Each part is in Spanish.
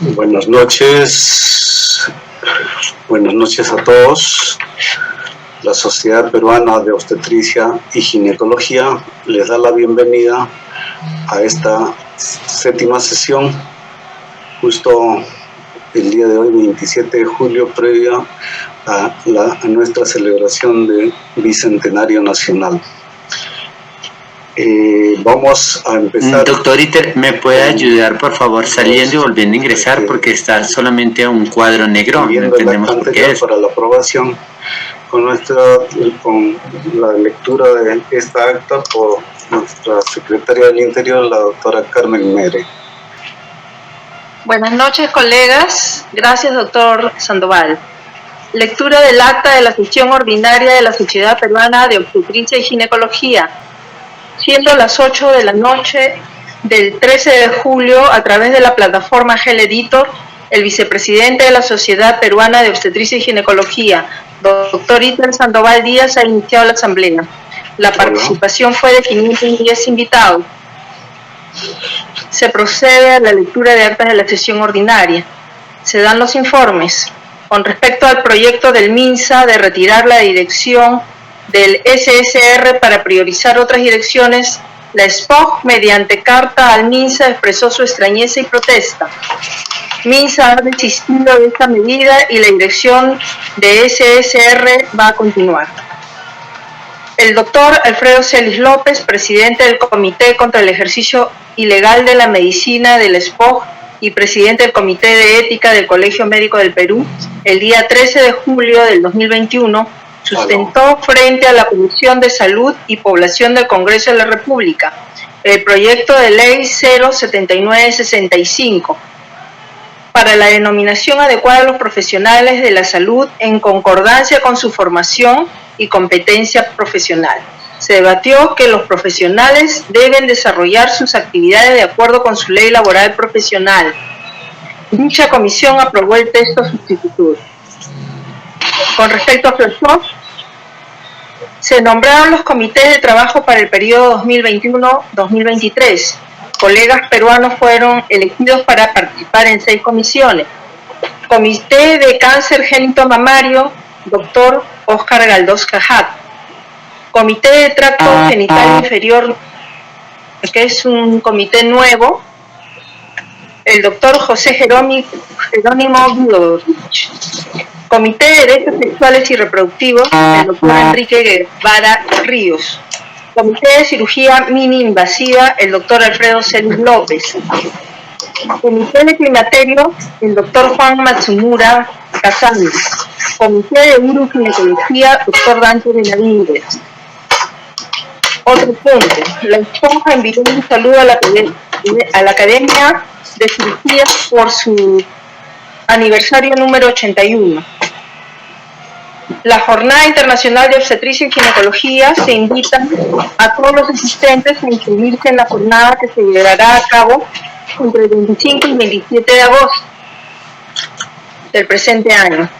Buenas noches a todos. La Sociedad Peruana de Obstetricia y Ginecología les da la bienvenida a esta séptima sesión, justo el día de hoy, 27 de julio, previa a nuestra celebración de Bicentenario Nacional. Vamos a empezar. Doctor Iter, ¿me puede ayudar, por favor, saliendo y volviendo a ingresar? Porque está solamente un cuadro negro. No entendemos por qué es. Para la aprobación con la lectura de esta acta por nuestra secretaria del Interior, la doctora Carmen Mere. Buenas noches, colegas. Gracias, doctor Sandoval. Lectura del acta de la sesión ordinaria de la Sociedad Peruana de Obstetricia y Ginecología. Siendo las 8 de la noche del 13 de julio, a través de la plataforma GEL Editor, el vicepresidente de la Sociedad Peruana de Obstetricia y Ginecología, doctor Iter Sandoval Díaz, ha iniciado la asamblea. La participación fue de 510 invitados. Se procede a la lectura de actas de la sesión ordinaria. Se dan los informes. Con respecto al proyecto del MINSA de retirar la dirección del SSR para priorizar otras direcciones, la SPOG, mediante carta al MINSA, expresó su extrañeza y protesta. MINSA ha desistido de esta medida y la dirección de SSR va a continuar. El doctor Alfredo Celis López, presidente del Comité contra el Ejercicio Ilegal de la Medicina del SPOG y presidente del Comité de Ética del Colegio Médico del Perú, el día 13 de julio del 2021, sustentó frente a la Comisión de Salud y Población del Congreso de la República el proyecto de ley 07965 para la denominación adecuada a los profesionales de la salud en concordancia con su formación y competencia profesional. Se debatió que los profesionales deben desarrollar sus actividades de acuerdo con su ley laboral profesional. Dicha comisión aprobó el texto sustituto. Con respecto a FLOSOC, se nombraron los comités de trabajo para el periodo 2021-2023. Colegas peruanos fueron elegidos para participar en 6 comisiones. Comité de Cáncer Génito Mamario, doctor Óscar Galdós Cajat. Comité de Tracto Genital Inferior, que es un comité nuevo, el doctor José Jerónimo Guidovich. Comité de Derechos Sexuales y Reproductivos, el doctor Enrique Guevara Ríos. Comité de Cirugía Mini-Invasiva, el doctor Alfredo Celis López. Comité de Climaterio, el doctor Juan Matsumura Casani. Comité de Uroginecología, doctor Dante Benavides. Otro punto, la esposa envió un saludo a la Academia de Cirugía por su aniversario número 81. La Jornada Internacional de Obstetricia y Ginecología se invita a todos los asistentes a inscribirse en la jornada que se llevará a cabo entre el 25 y el 27 de agosto del presente año.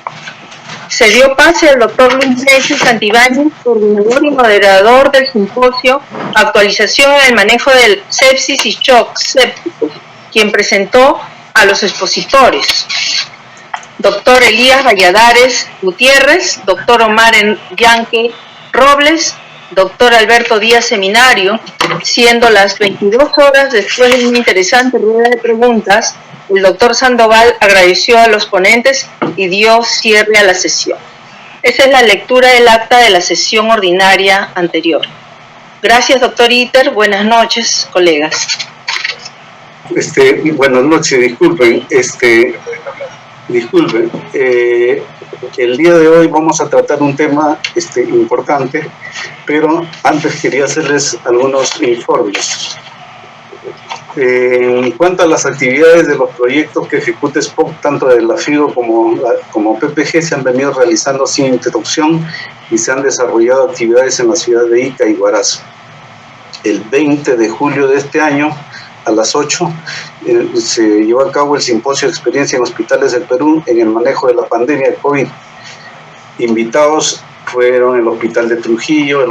Se dio pase al doctor Luis Reyes Santibáñez, coordinador y moderador del simposio Actualización en el manejo del sepsis y shock séptico, quien presentó a los expositores. Doctor Elías Valladares Gutiérrez, doctor Omar Yanque Robles, doctor Alberto Díaz Seminario. Siendo las 22 horas, después de una interesante rueda de preguntas, el doctor Sandoval agradeció a los ponentes y dio cierre a la sesión. Esa es la lectura del acta de la sesión ordinaria anterior. Gracias, doctor Iter. Buenas noches, colegas. Buenas noches, disculpen. El día de hoy vamos a tratar un tema importante, pero antes quería hacerles algunos informes. En cuanto a las actividades de los proyectos que ejecuta SPOG, tanto de la FIGO como PPG, se han venido realizando sin interrupción y se han desarrollado actividades en la ciudad de Ica y Huaraz. El 20 de julio de este año, a las 8, se llevó a cabo el simposio de experiencia en hospitales del Perú en el manejo de la pandemia de COVID. Invitados fueron el Hospital de Trujillo, el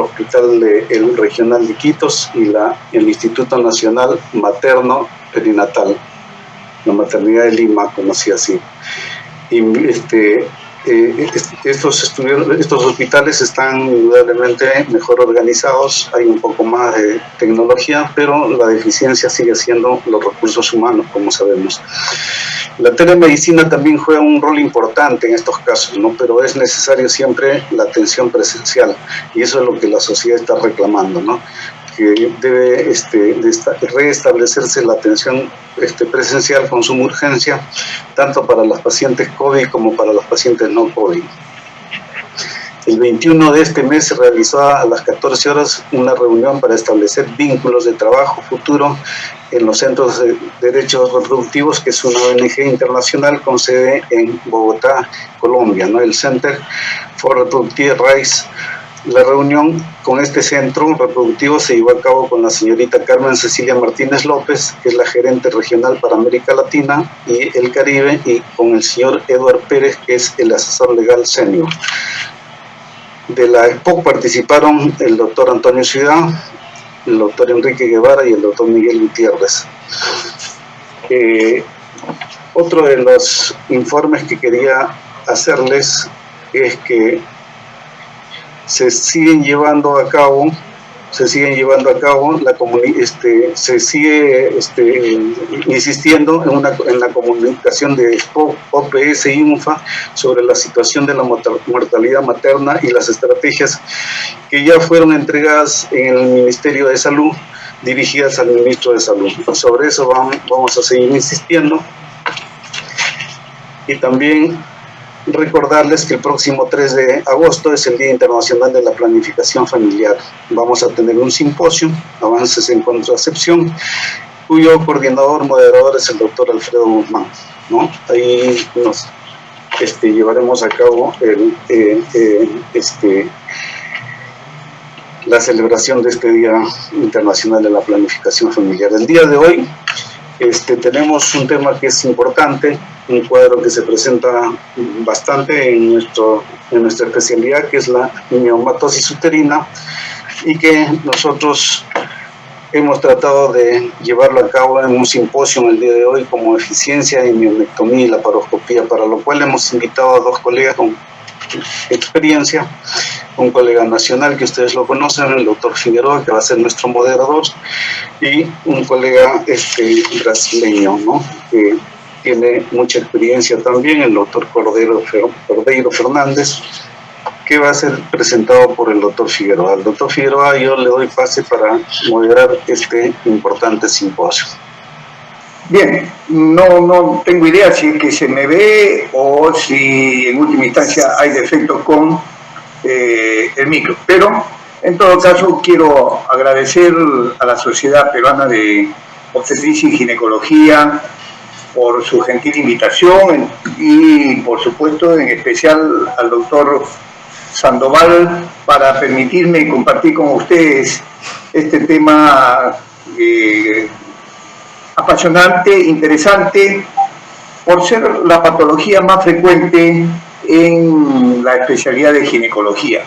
el Regional de Iquitos y el Instituto Nacional Materno Perinatal. la maternidad de Lima, conocida así. Y estos hospitales están indudablemente mejor organizados, hay un poco más de tecnología, pero la deficiencia sigue siendo los recursos humanos, como sabemos. La telemedicina también juega un rol importante en estos casos, ¿no? Pero es necesario siempre la atención presencial, y eso es lo que la sociedad está reclamando, ¿no? Que debe restablecerse la atención presencial con suma urgencia, tanto para las pacientes COVID como para las pacientes no COVID. El 21 de este mes se realizó a las 14 horas una reunión para establecer vínculos de trabajo futuro en los Centros de Derechos Reproductivos, que es una ONG internacional con sede en Bogotá, Colombia, ¿no? El Center for Reproductive Rights. La reunión con este centro reproductivo se llevó a cabo con la señorita Carmen Cecilia Martínez López, que es la gerente regional para América Latina y el Caribe, y con el señor Eduard Pérez, que es el asesor legal senior. De la ESPOC participaron el doctor Antonio Ciudad, el doctor Enrique Guevara y el doctor Miguel Gutiérrez. Otro de los informes que quería hacerles es que se sigue llevando a cabo, se sigue insistiendo en la comunicación de ESPOC, OPS y UNFA sobre la situación de la mortalidad materna y las estrategias que ya fueron entregadas en el Ministerio de Salud, dirigidas al Ministro de Salud. Sobre eso vamos a seguir insistiendo. Y también recordarles que el próximo 3 de agosto es el Día Internacional de la Planificación Familiar. Vamos a tener un simposio, Avances en Contracepción, cuyo coordinador, moderador es el doctor Alfredo Guzmán, ¿no? Ahí nos llevaremos a cabo la celebración de este Día Internacional de la Planificación Familiar. El día de hoy tenemos un tema que es importante, un cuadro que se presenta bastante en nuestra especialidad, que es la miomatosis uterina, y que nosotros hemos tratado de llevarlo a cabo en un simposio en el día de hoy como eficiencia en mionectomía y laparoscopía, para lo cual hemos invitado a dos colegas con experiencia, un colega nacional que ustedes lo conocen, el doctor Figueroa, que va a ser nuestro moderador, y un colega brasileño, ¿no? Que tiene mucha experiencia también, el doctor Cordeiro Fernández, que va a ser presentado por el doctor Figueroa. Al doctor Figueroa yo le doy pase para moderar este importante simposio. Bien, no tengo idea si es que se me ve o si en última instancia hay defectos con el micro, pero en todo caso quiero agradecer a la Sociedad Peruana de Obstetricia y Ginecología por su gentil invitación y por supuesto en especial al doctor Sandoval para permitirme compartir con ustedes este tema apasionante, interesante, por ser la patología más frecuente en la especialidad de ginecología.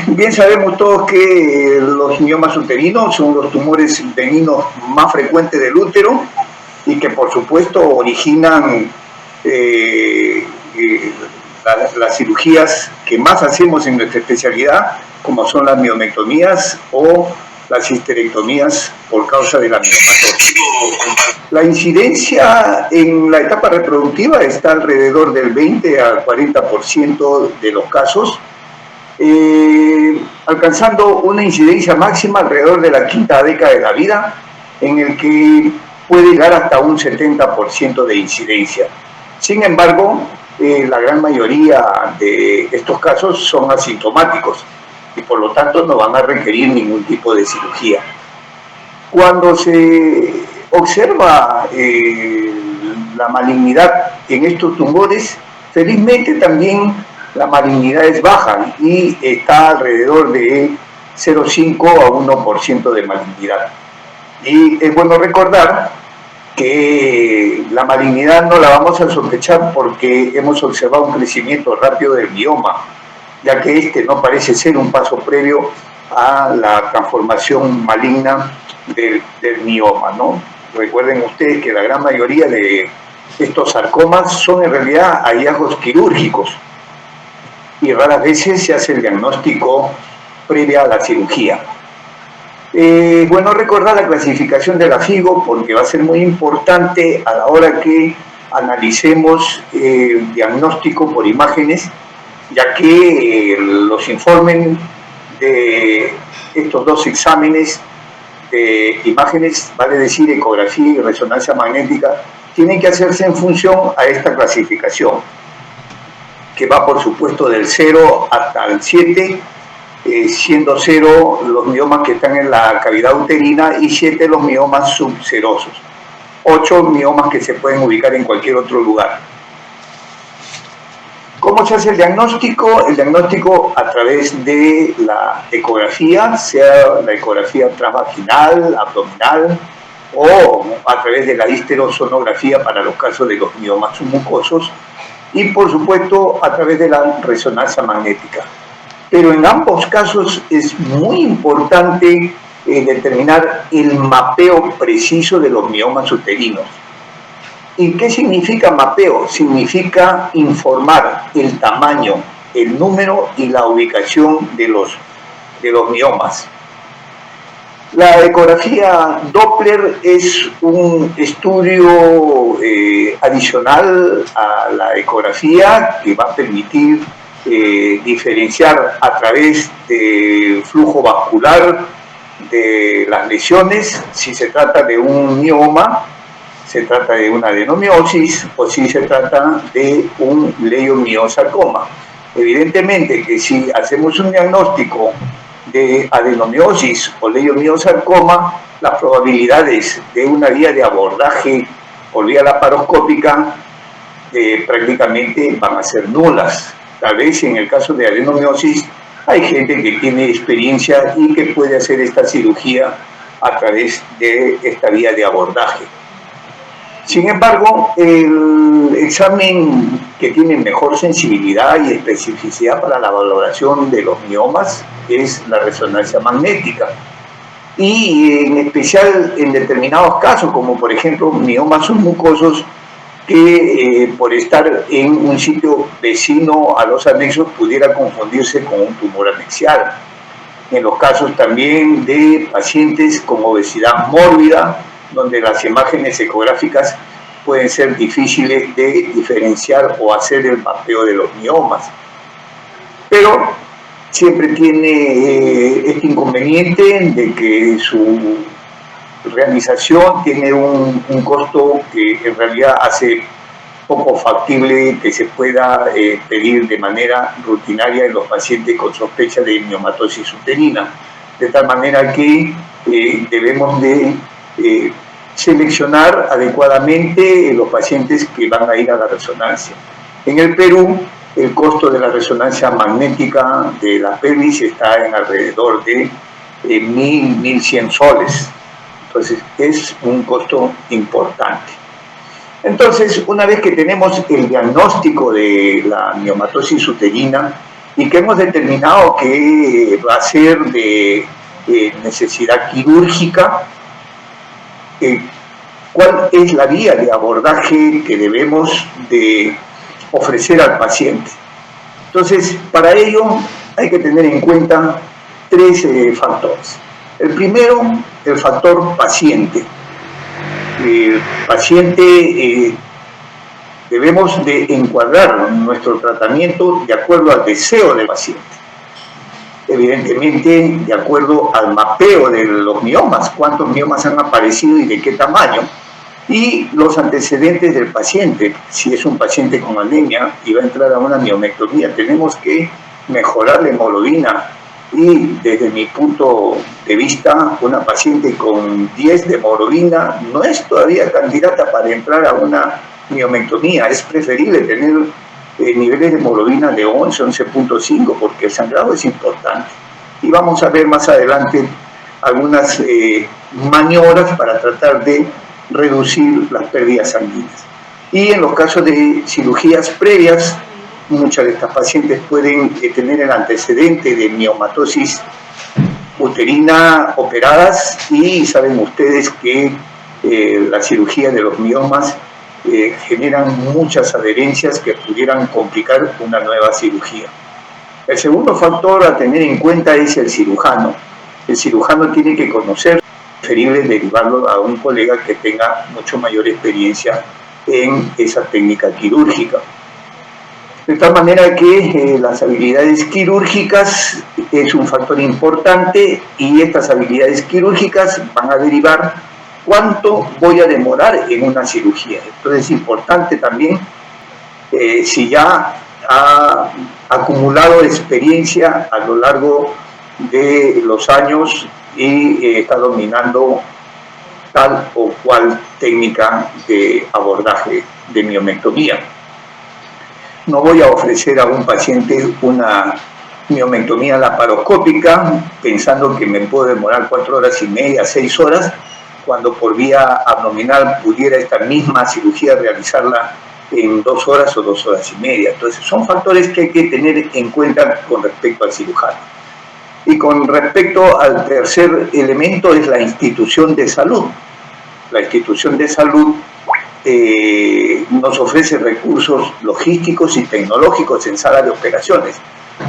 Bien sabemos todos que los miomas uterinos son los tumores uterinos más frecuentes del útero y que por supuesto originan las cirugías que más hacemos en nuestra especialidad, como son las miomectomías o las histerectomías por causa de la miomatosis. La incidencia en la etapa reproductiva está alrededor del 20 al 40% de los casos, alcanzando una incidencia máxima alrededor de la quinta década de la vida, en el que puede llegar hasta un 70% de incidencia. Sin embargo, la gran mayoría de estos casos son asintomáticos y por lo tanto no van a requerir ningún tipo de cirugía. Cuando se observa la malignidad en estos tumores, felizmente también la malignidad es baja y está alrededor de 0,5 a 1% de malignidad. Y es bueno recordar que la malignidad no la vamos a sospechar porque hemos observado un crecimiento rápido del mioma, ya que este no parece ser un paso previo a la transformación maligna del mioma, ¿no? Recuerden ustedes que la gran mayoría de estos sarcomas son en realidad hallazgos quirúrgicos y raras veces se hace el diagnóstico previa a la cirugía. Bueno, recordar la clasificación de la FIGO porque va a ser muy importante a la hora que analicemos el diagnóstico por imágenes, ya que los informes de estos dos exámenes de imágenes, vale decir ecografía y resonancia magnética, tienen que hacerse en función a esta clasificación, que va por supuesto del 0 hasta el 7, siendo 0 los miomas que están en la cavidad uterina y 7 los miomas subserosos. 8 miomas que se pueden ubicar en cualquier otro lugar. ¿Cómo se hace el diagnóstico? El diagnóstico a través de la ecografía, sea la ecografía transvaginal, abdominal, o a través de la histerosonografía para los casos de los miomas submucosos, y por supuesto a través de la resonancia magnética. Pero en ambos casos es muy importante determinar el mapeo preciso de los miomas uterinos. ¿Y qué significa mapeo? Significa informar el tamaño, el número y la ubicación de los miomas. La ecografía Doppler es un estudio adicional a la ecografía que va a permitir diferenciar a través del flujo vascular de las lesiones, si se trata de un mioma, se trata de una adenomiosis o si se trata de un leiomiosarcoma. Evidentemente que si hacemos un diagnóstico de adenomiosis o leiomiosarcoma, las probabilidades de una vía de abordaje por vía laparoscópica prácticamente van a ser nulas. Tal vez en el caso de adenomiosis hay gente que tiene experiencia y que puede hacer esta cirugía a través de esta vía de abordaje. Sin embargo, el examen que tiene mejor sensibilidad y especificidad para la valoración de los miomas es la resonancia magnética. Y en especial en determinados casos, como por ejemplo miomas submucosos, que por estar en un sitio vecino a los anexos pudiera confundirse con un tumor anexial. En los casos también de pacientes con obesidad mórbida, donde las imágenes ecográficas pueden ser difíciles de diferenciar o hacer el mapeo de los miomas. Pero siempre tiene este inconveniente de que su realización tiene un costo que en realidad hace poco factible que se pueda pedir de manera rutinaria en los pacientes con sospecha de miomatosis uterina, de tal manera que debemos de seleccionar adecuadamente los pacientes que van a ir a la resonancia. En el Perú, el costo de la resonancia magnética de la pelvis está en alrededor de 1.100 soles. Entonces, es un costo importante. Entonces, una vez que tenemos el diagnóstico de la miomatosis uterina y que hemos determinado que va a ser de necesidad quirúrgica, ¿cuál es la vía de abordaje que debemos de ofrecer al paciente? Entonces, para ello hay que tener en cuenta tres factores. El primero, el factor paciente. El paciente debemos de encuadrar nuestro tratamiento de acuerdo al deseo del paciente. Evidentemente, de acuerdo al mapeo de los miomas, cuántos miomas han aparecido y de qué tamaño, y los antecedentes del paciente. Si es un paciente con anemia y va a entrar a una miomectomía, tenemos que mejorar la hemoglobina. Y desde mi punto de vista, una paciente con 10 de hemoglobina no es todavía candidata para entrar a una miomectomía. Es preferible tener niveles de hemoglobina de 11, 11.5, porque el sangrado es importante. Y vamos a ver más adelante algunas maniobras para tratar de reducir las pérdidas sanguíneas. Y en los casos de cirugías previas, muchas de estas pacientes pueden tener el antecedente de miomatosis uterina operadas y saben ustedes que la cirugía de los miomas generan muchas adherencias que pudieran complicar una nueva cirugía. El segundo factor a tener en cuenta es el cirujano. El cirujano tiene que conocer, preferible derivarlo a un colega que tenga mucho mayor experiencia en esa técnica quirúrgica. De tal manera que las habilidades quirúrgicas es un factor importante y estas habilidades quirúrgicas van a derivar cuánto voy a demorar en una cirugía. Entonces es importante también, si ya ha acumulado experiencia a lo largo de los años y está dominando tal o cual técnica de abordaje de miomectomía. No voy a ofrecer a un paciente una miomectomía laparoscópica pensando que me puedo demorar 4 horas y media, 6 horas, cuando por vía abdominal pudiera esta misma cirugía realizarla en 2 horas o 2 horas y media. Entonces son factores que hay que tener en cuenta con respecto al cirujano. Y con respecto al tercer elemento es la institución de salud. La institución de salud nos ofrece recursos logísticos y tecnológicos en sala de operaciones,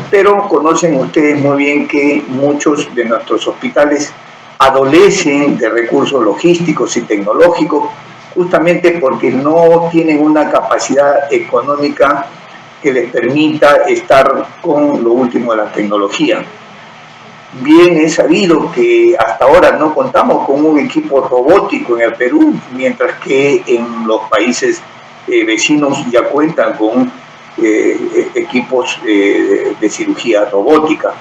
pero conocen ustedes muy bien que muchos de nuestros hospitales adolecen de recursos logísticos y tecnológicos justamente porque no tienen una capacidad económica que les permita estar con lo último de la tecnología. Bien es sabido que hasta ahora no contamos con un equipo robótico en el Perú, mientras que en los países vecinos ya cuentan con equipos de cirugía robótica.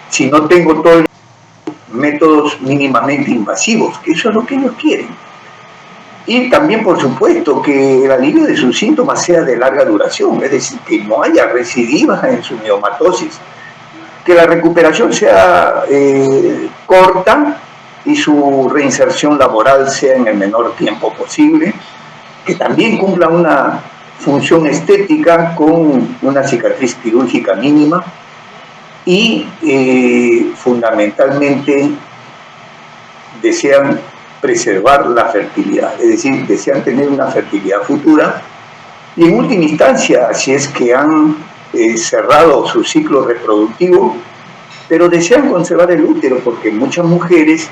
Si no tengo todos los métodos mínimamente invasivos, que eso es lo que ellos quieren. Y también, por supuesto, que el alivio de sus síntomas sea de larga duración, es decir, que no haya recidivas en su miomatosis, que la recuperación sea corta y su reinserción laboral sea en el menor tiempo posible, que también cumpla una función estética con una cicatriz quirúrgica mínima y fundamentalmente desean preservar la fertilidad, es decir, desean tener una fertilidad futura y en última instancia, si es que han cerrado su ciclo reproductivo, pero desean conservar el útero porque muchas mujeres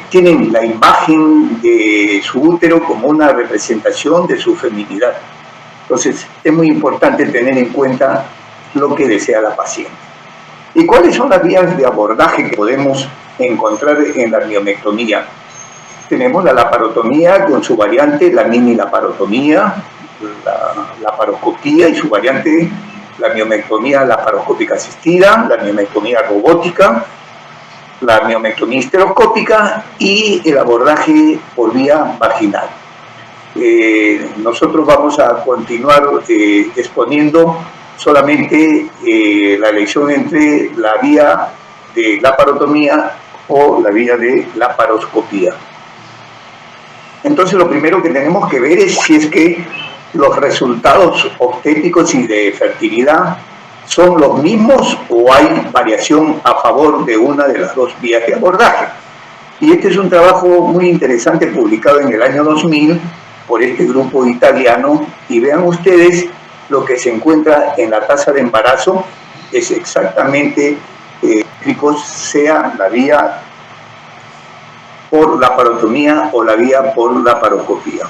tienen la imagen de su útero como una representación de su feminidad. Entonces es muy importante tener en cuenta lo que desea la paciente. ¿Y cuáles son las vías de abordaje que podemos encontrar en la miomectomía? Tenemos la laparotomía con su variante, la mini laparotomía, la laparoscopía y su variante, la miomectomía laparoscópica asistida, la miomectomía robótica, la miomectomía histeroscópica y el abordaje por vía vaginal. Nosotros vamos a continuar exponiendo solamente la elección entre la vía de laparotomía o la vía de laparoscopía. Entonces lo primero que tenemos que ver es si es que los resultados obstétricos y de fertilidad son los mismos o hay variación a favor de una de las dos vías de abordaje. Y este es un trabajo muy interesante publicado en el año 2000 por este grupo italiano y vean ustedes lo que se encuentra en la tasa de embarazo es exactamente sea la vía por laparotomía o la vía por laparoscopía.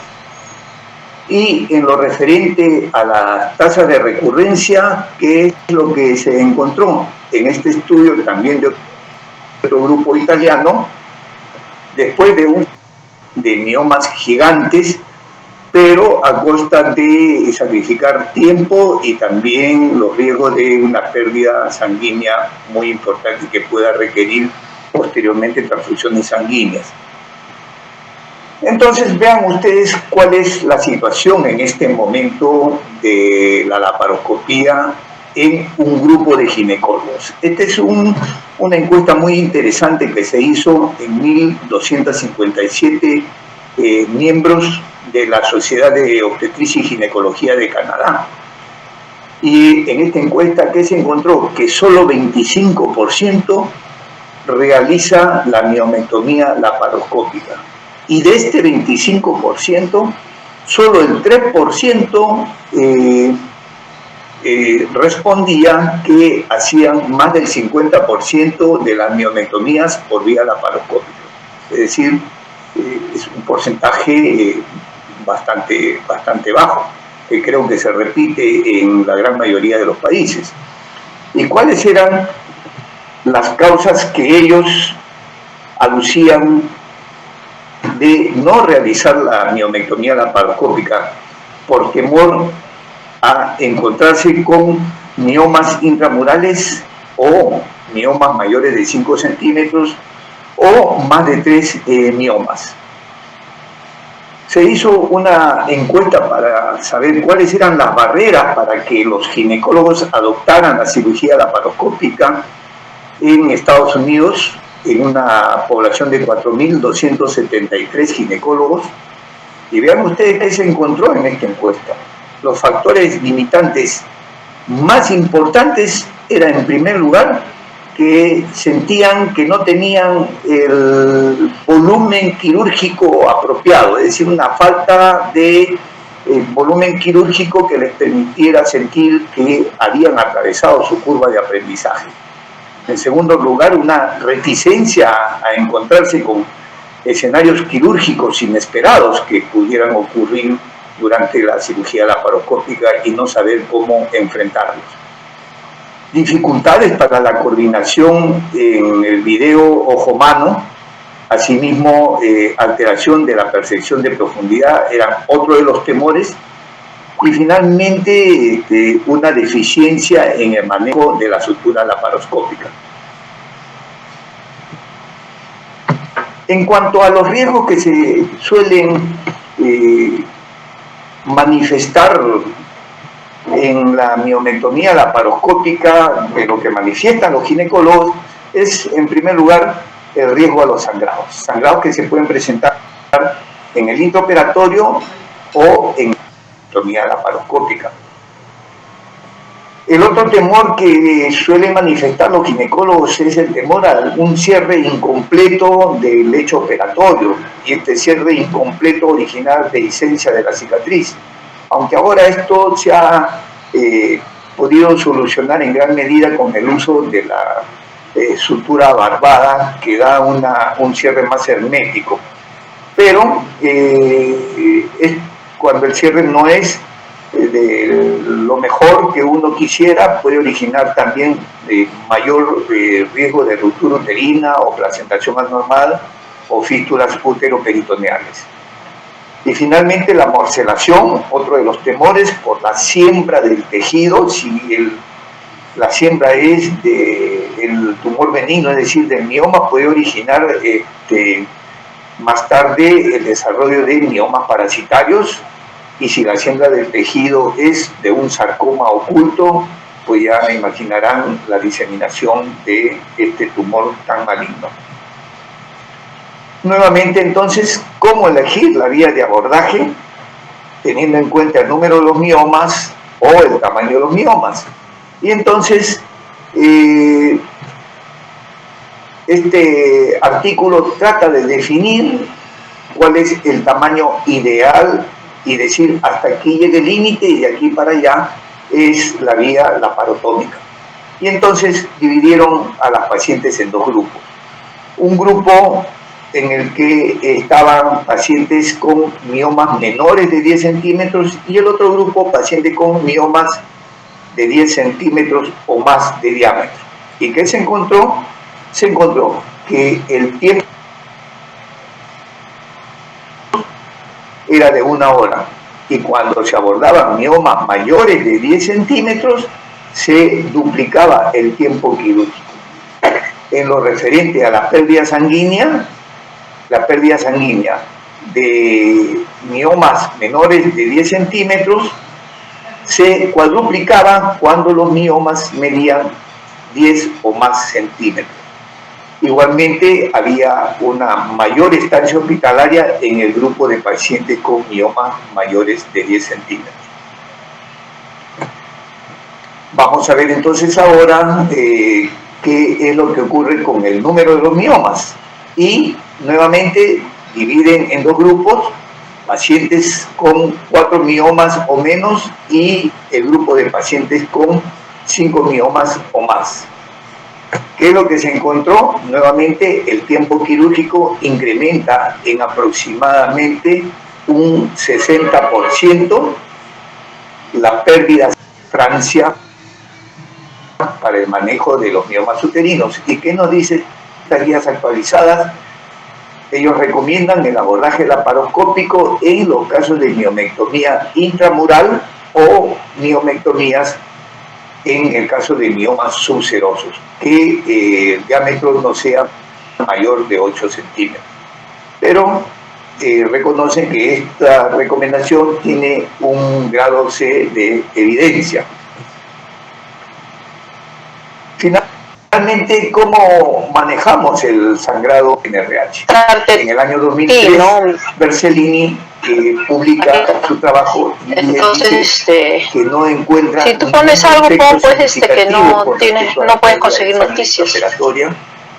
Y en lo referente a las tasas de recurrencia, ¿qué es lo que se encontró en este estudio también de otro grupo italiano? Después de miomas gigantes, pero a costa de sacrificar tiempo y también los riesgos de una pérdida sanguínea muy importante que pueda requerir posteriormente transfusiones sanguíneas. Entonces vean ustedes cuál es la situación en este momento de la laparoscopía en un grupo de ginecólogos. Esta es una encuesta muy interesante que se hizo en 1.257 miembros de la Sociedad de Obstetricia y Ginecología de Canadá. Y en esta encuesta, ¿qué se encontró? Que solo 25% realiza la miomectomía laparoscópica y de este 25%, solo el 3% respondía que hacían más del 50% de las miometomías por vía laparoscópica. Es decir, es un porcentaje bastante bajo, que creo que se repite en la gran mayoría de los países. ¿Y cuáles eran las causas que ellos aducían de no realizar la miomectomía laparoscópica por temor a encontrarse con miomas intramurales o miomas mayores de 5 centímetros o más de 3 miomas? Se hizo una encuesta para saber cuáles eran las barreras para que los ginecólogos adoptaran la cirugía laparoscópica en Estados Unidos, en una población de 4.273 ginecólogos. Y vean ustedes qué se encontró en esta encuesta. Los factores limitantes más importantes eran, en primer lugar, que sentían que no tenían el volumen quirúrgico apropiado, es decir, una falta de volumen quirúrgico que les permitiera sentir que habían atravesado su curva de aprendizaje. En segundo lugar, una reticencia a encontrarse con escenarios quirúrgicos inesperados que pudieran ocurrir durante la cirugía laparoscópica y no saber cómo enfrentarlos. Dificultades para la coordinación en el video ojo-mano, asimismo alteración de la percepción de profundidad eran otro de los temores, y finalmente una deficiencia en el manejo de la sutura laparoscópica. En cuanto a los riesgos que se suelen manifestar en la miomectomía laparoscópica, de lo que manifiestan los ginecólogos, es en primer lugar el riesgo a los sangrados que se pueden presentar en el intraoperatorio o en la miomectomía laparoscópica. El otro temor que suelen manifestar los ginecólogos es el temor a un cierre incompleto del lecho operatorio, y este cierre incompleto original dehiscencia de la cicatriz. Aunque ahora esto se ha podido solucionar en gran medida con el uso de la sutura barbada, que da un cierre más hermético. Pero es cuando el cierre no es de lo mejor que uno quisiera, puede originar también mayor riesgo de ruptura uterina o placentación anormal o fístulas uteroperitoneales. Y finalmente la morcelación, otro de los temores por la siembra del tejido. Si la siembra es del tumor benigno, es decir, del mioma, puede originar más tarde el desarrollo de miomas parasitarios. Y si la siembra del tejido es de un sarcoma oculto, pues ya imaginarán la diseminación de este tumor tan maligno. Nuevamente, entonces, ¿cómo elegir la vía de abordaje? Teniendo en cuenta el número de los miomas o el tamaño de los miomas. Y entonces, este artículo trata de definir cuál es el tamaño ideal y decir hasta aquí llega el límite y de aquí para allá es la vía laparotómica. Y entonces dividieron a las pacientes en dos grupos. Un grupo en el que estaban pacientes con miomas menores de 10 centímetros y el otro grupo pacientes con miomas de 10 centímetros o más de diámetro. ¿Y qué se encontró? Se encontró que el tiempo era de 1 hora, y cuando se abordaban miomas mayores de 10 centímetros se duplicaba el tiempo quirúrgico. En lo referente a la pérdida sanguínea de miomas menores de 10 centímetros se cuadruplicaba cuando los miomas medían 10 o más centímetros. Igualmente había una mayor estancia hospitalaria en el grupo de pacientes con miomas mayores de 10 centímetros. Vamos a ver entonces ahora qué es lo que ocurre con el número de los miomas. Y nuevamente dividen en dos grupos, pacientes con 4 miomas o menos y el grupo de pacientes con 5 miomas o más. ¿Qué es lo que se encontró? Nuevamente, el tiempo quirúrgico incrementa en aproximadamente un 60% la pérdida de Francia para el manejo de los miomas uterinos. ¿Y qué nos dicen estas guías actualizadas? Ellos recomiendan el abordaje laparoscópico en los casos de miomectomía intramural o miomectomías en el caso de miomas subserosos, que el diámetro no sea mayor de 8 centímetros. Pero reconocen que esta recomendación tiene un grado C de evidencia. Finalmente, ¿cómo manejamos el sangrado en RH? En el año 2003, Bersellini publica su trabajo y dice que no encuentra si tú pones algo, pues que no puedes conseguir noticias.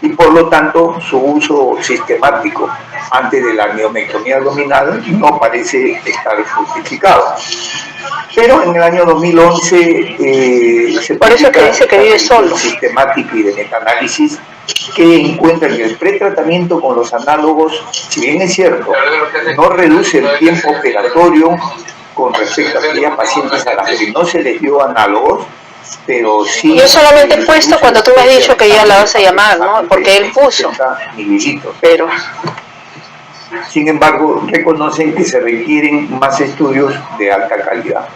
Y por lo tanto, su uso sistemático antes de la miomectomía abdominal no parece estar justificado. Pero en el año 2011 se por eso que dice que vive solo. Sistemático y de metaanálisis que encuentra que el pretratamiento con los análogos, si bien es cierto, no reduce el tiempo operatorio con respecto a aquellas pacientes a las que no se les dio análogos, pero sí... Yo solamente he puesto cuando tú me has dicho que ya la vas a llamar, ¿no? Porque él puso. Pero... Sin embargo, reconocen que se requieren más estudios de alta calidad.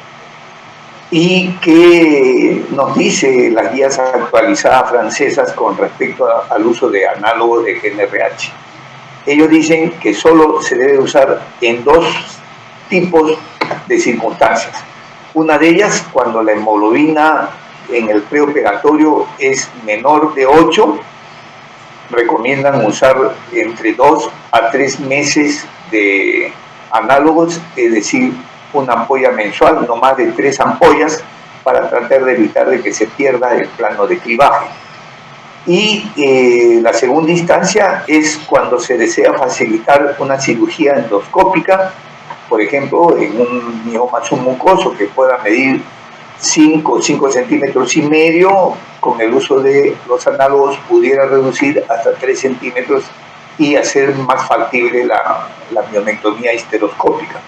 ¿Y qué nos dice las guías actualizadas francesas con respecto al uso de análogos de GnRH? Ellos dicen que solo se debe usar en 2 tipos de circunstancias. Una de ellas, cuando la hemoglobina en el preoperatorio es menor de 8, recomiendan usar entre 2 a 3 meses de análogos, es decir, una ampolla mensual, no más de 3 ampollas, para tratar de evitar de que se pierda el plano de clivaje. Y la segunda instancia es cuando se desea facilitar una cirugía endoscópica, por ejemplo, en un mioma submucoso que pueda medir 5 centímetros y medio, con el uso de los análogos pudiera reducir hasta 3 centímetros y hacer más factible la miomectomía histeroscópica.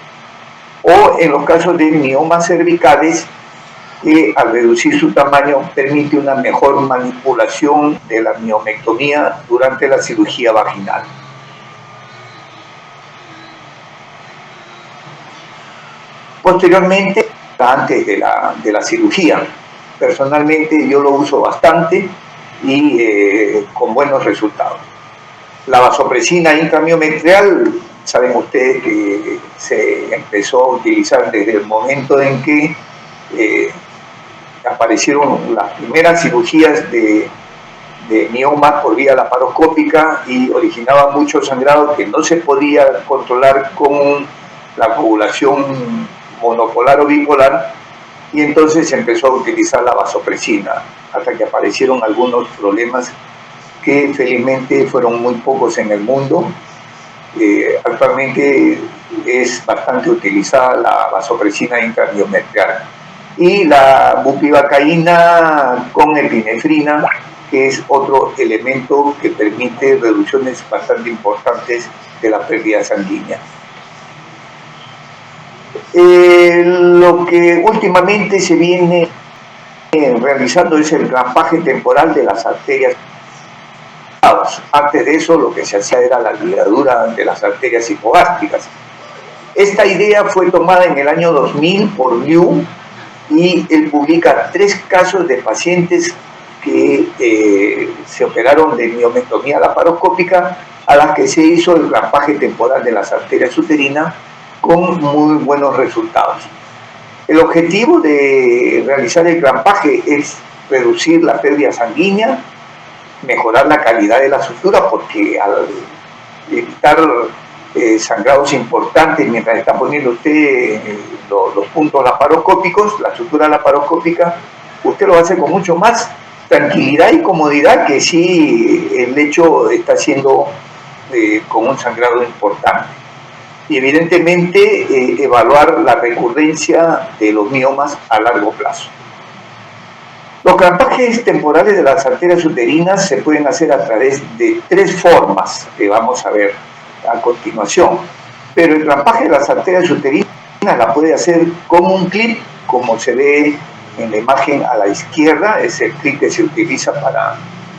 O en los casos de miomas cervicales, que al reducir su tamaño permite una mejor manipulación de la miomectomía durante la cirugía vaginal. Posteriormente, antes de la cirugía, personalmente yo lo uso bastante y con buenos resultados. La vasopresina intramiometrial, saben ustedes que se empezó a utilizar desde el momento en que aparecieron las primeras cirugías de miomas por vía laparoscópica y originaba mucho sangrado que no se podía controlar con la coagulación monopolar o bipolar, y entonces se empezó a utilizar la vasopresina hasta que aparecieron algunos problemas que felizmente fueron muy pocos en el mundo. Actualmente es bastante utilizada la vasopresina intramiometrial y la bupivacaína con epinefrina, que es otro elemento que permite reducciones bastante importantes de la pérdida sanguínea. Lo que últimamente se viene realizando es el rampaje temporal de las arterias. Antes de eso lo que se hacía era la ligadura de las arterias hipogástricas. Esta idea fue tomada en el año 2000 por Liu y él publica 3 casos de pacientes que se operaron de miomectomía laparoscópica a las que se hizo el rampaje temporal de las arterias uterinas con muy buenos resultados. El objetivo de realizar el rampaje es reducir la pérdida sanguínea, mejorar la calidad de la sutura, porque al evitar sangrados importantes mientras está poniendo usted los puntos laparoscópicos, la sutura laparoscópica, usted lo hace con mucho más tranquilidad y comodidad que si el lecho está siendo con un sangrado importante. Y evidentemente evaluar la recurrencia de los miomas a largo plazo. Los clampajes temporales de las arterias uterinas se pueden hacer a través de 3 formas que vamos a ver a continuación. Pero el clampaje de las arterias uterinas la puede hacer con un clip, como se ve en la imagen a la izquierda, es el clip que se utiliza para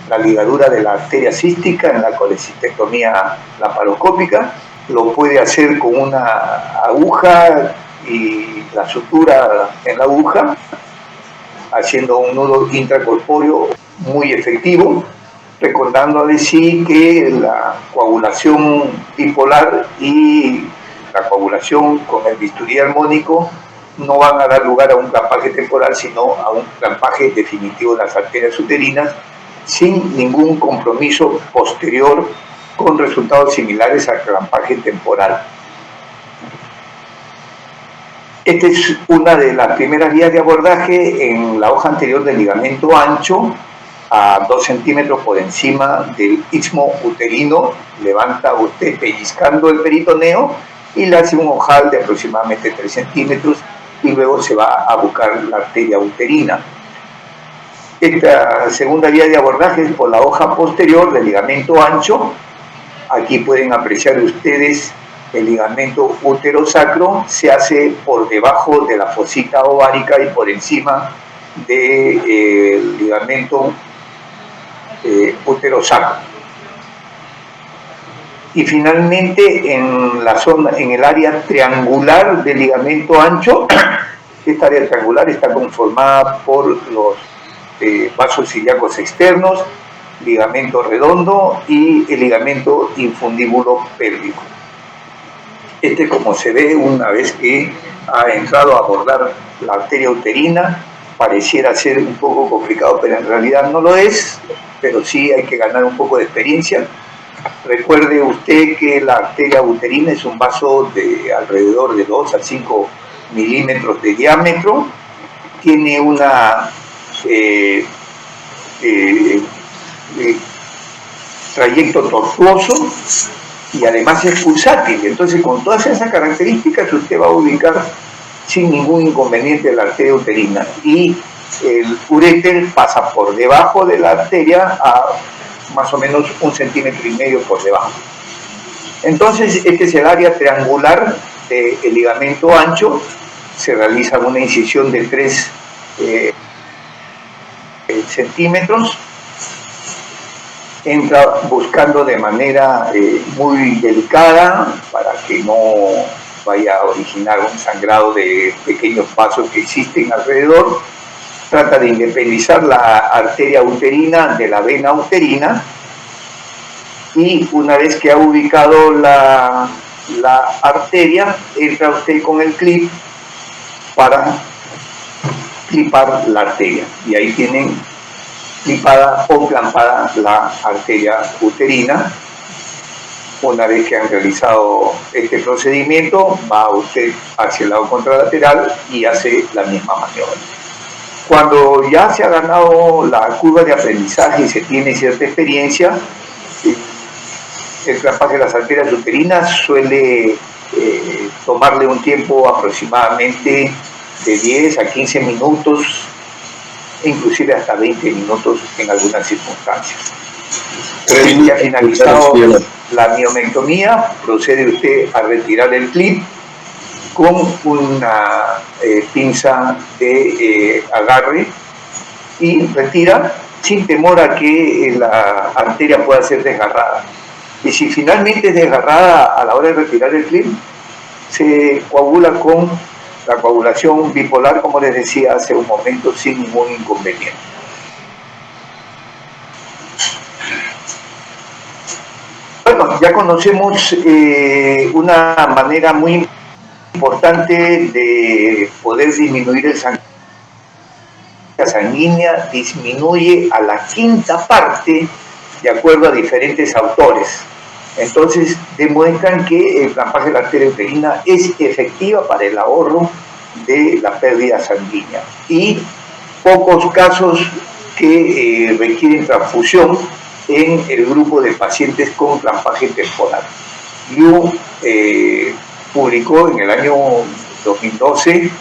la ligadura de la arteria cística en la colecistectomía laparoscópica. Lo puede hacer con una aguja y la sutura en la aguja, haciendo un nudo intracorpóreo muy efectivo, recordándole sí que la coagulación bipolar y la coagulación con el bisturí armónico no van a dar lugar a un clampaje temporal, sino a un clampaje definitivo de las arterias uterinas, sin ningún compromiso posterior con resultados similares al clampaje temporal. Esta es una de las primeras vías de abordaje en la hoja anterior del ligamento ancho, a 2 centímetros por encima del istmo uterino. Levanta usted pellizcando el peritoneo y le hace un ojal de aproximadamente 3 centímetros y luego se va a buscar la arteria uterina. Esta segunda vía de abordaje es por la hoja posterior del ligamento ancho. Aquí pueden apreciar ustedes el ligamento uterosacro, se hace por debajo de la fosita ovárica y por encima del ligamento uterosacro. Y finalmente en la zona, en el área triangular del ligamento ancho, esta área triangular está conformada por los vasos ilíacos externos, ligamento redondo y el ligamento infundíbulo pélvico. Este, como se ve, una vez que ha entrado a abordar la arteria uterina, pareciera ser un poco complicado, pero en realidad no lo es, pero sí hay que ganar un poco de experiencia. Recuerde usted que la arteria uterina es un vaso de alrededor de 2 a 5 milímetros de diámetro, tiene una trayecto tortuoso y además es pulsátil. Entonces, con todas esas características usted va a ubicar sin ningún inconveniente la arteria uterina, y el uréter pasa por debajo de la arteria a más o menos 1,5 centímetros por debajo. Entonces, este es el área triangular del ligamento ancho. Se realiza una incisión de 3 centímetros. Entra buscando de manera muy delicada para que no vaya a originar un sangrado de pequeños vasos que existen alrededor. Trata de independizar la arteria uterina de la vena uterina, y una vez que ha ubicado la arteria, entra usted con el clip para clipar la arteria, y ahí tienen clipada o clampada la arteria uterina. Una vez que han realizado este procedimiento, va usted hacia el lado contralateral y hace la misma maniobra. Cuando ya se ha ganado la curva de aprendizaje y se tiene cierta experiencia, el clampaje de las arterias uterinas suele tomarle un tiempo aproximadamente de 10 a 15 minutos, inclusive hasta 20 minutos en algunas circunstancias. Una vez que ha finalizado la miomectomía, procede usted a retirar el clip con una pinza de agarre, y retira sin temor a que la arteria pueda ser desgarrada. Y si finalmente es desgarrada a la hora de retirar el clip, se coagula con la coagulación bipolar, como les decía hace un momento, sin ningún inconveniente. Bueno, ya conocemos una manera muy importante de poder disminuir el sangrado. La sanguínea disminuye a la 1/5 parte, de acuerdo a diferentes autores. Entonces demuestran que el clampaje de la arteria uterina es efectiva para el ahorro de la pérdida sanguínea, y pocos casos que requieren transfusión en el grupo de pacientes con clampaje temporal. Liu publicó en el año 2012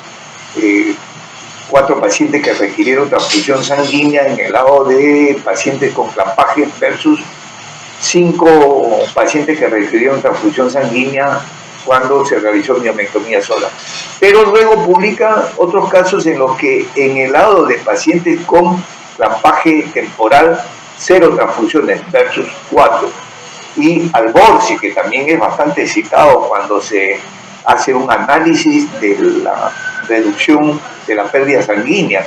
4 pacientes que requirieron transfusión sanguínea en el lado de pacientes con clampaje versus 5 pacientes que requirieron transfusión sanguínea cuando se realizó miomectomía sola. Pero luego publica otros casos en los que en el lado de pacientes con clampaje temporal 0 transfusiones versus 4. Y Alborzi, que también es bastante citado cuando se hace un análisis de la reducción de la pérdida sanguínea.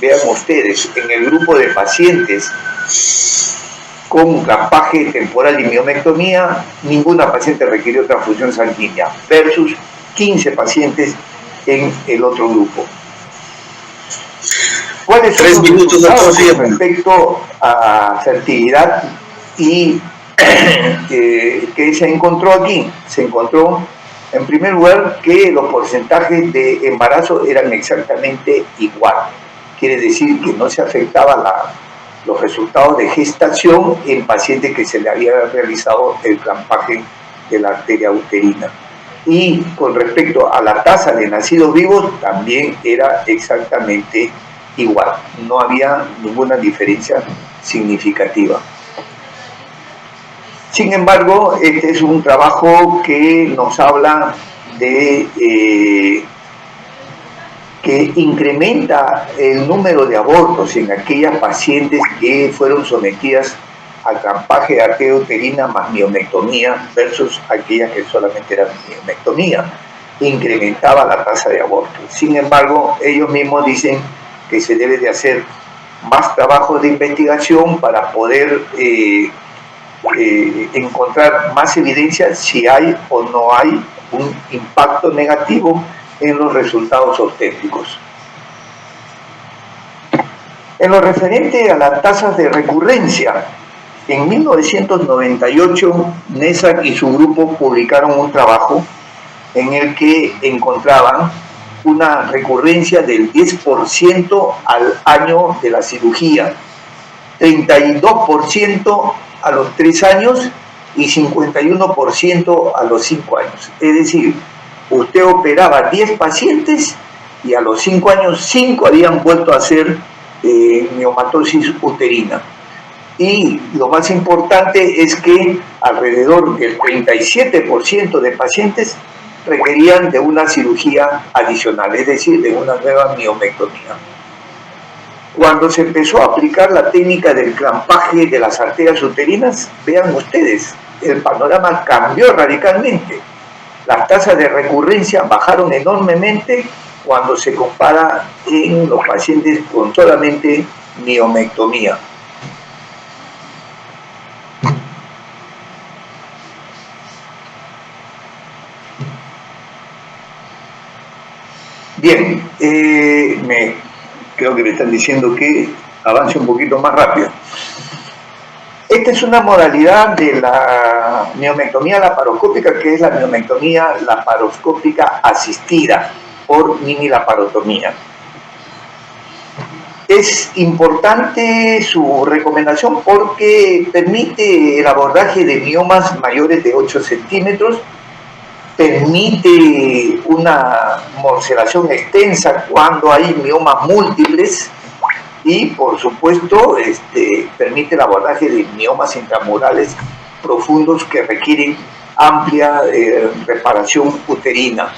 Vean ustedes, en el grupo de pacientes con clampaje temporal y miomectomía, ninguna paciente requirió transfusión sanguínea, versus 15 pacientes en el otro grupo. ¿Cuáles son los resultados con respecto a fertilidad y que se encontró aquí? Se encontró, en primer lugar, que los porcentajes de embarazo eran exactamente igual. Quiere decir que no se afectaba los resultados de gestación en pacientes que se le había realizado el clampaje de la arteria uterina. Y con respecto a la tasa de nacidos vivos, también era exactamente igual. No había ninguna diferencia significativa. Sin embargo, este es un trabajo que nos habla de que incrementa el número de abortos en aquellas pacientes que fueron sometidas al clampaje de arteria uterina más miomectomía versus aquellas que solamente eran miomectomía. Incrementaba la tasa de abortos. Sin embargo, ellos mismos dicen que se debe de hacer más trabajo de investigación para poder encontrar más evidencia si hay o no hay un impacto negativo en los resultados obstétricos. En lo referente a las tasas de recurrencia, en 1998 Nesak y su grupo publicaron un trabajo en el que encontraban una recurrencia del 10% al año de la cirugía, 32% a los 3 años y 51% a los 5 años. Es decir, usted operaba 10 pacientes y a los 5 años 5 habían vuelto a hacer miomatosis uterina. Y lo más importante es que alrededor del 37% de pacientes requerían de una cirugía adicional, es decir, de una nueva miomectomía. Cuando se empezó a aplicar la técnica del clampaje de las arterias uterinas, vean ustedes, el panorama cambió radicalmente. Las tasas de recurrencia bajaron enormemente cuando se compara en los pacientes con solamente miomectomía. Bien, creo que me están diciendo que avance un poquito más rápido. Esta es una modalidad de la miomectomía laparoscópica, que es la miomectomía laparoscópica asistida por mini laparotomía. Es importante su recomendación porque permite el abordaje de miomas mayores de 8 centímetros, permite una morcelación extensa cuando hay miomas múltiples y, por supuesto, permite el abordaje de miomas intramurales profundos que requieren amplia reparación uterina.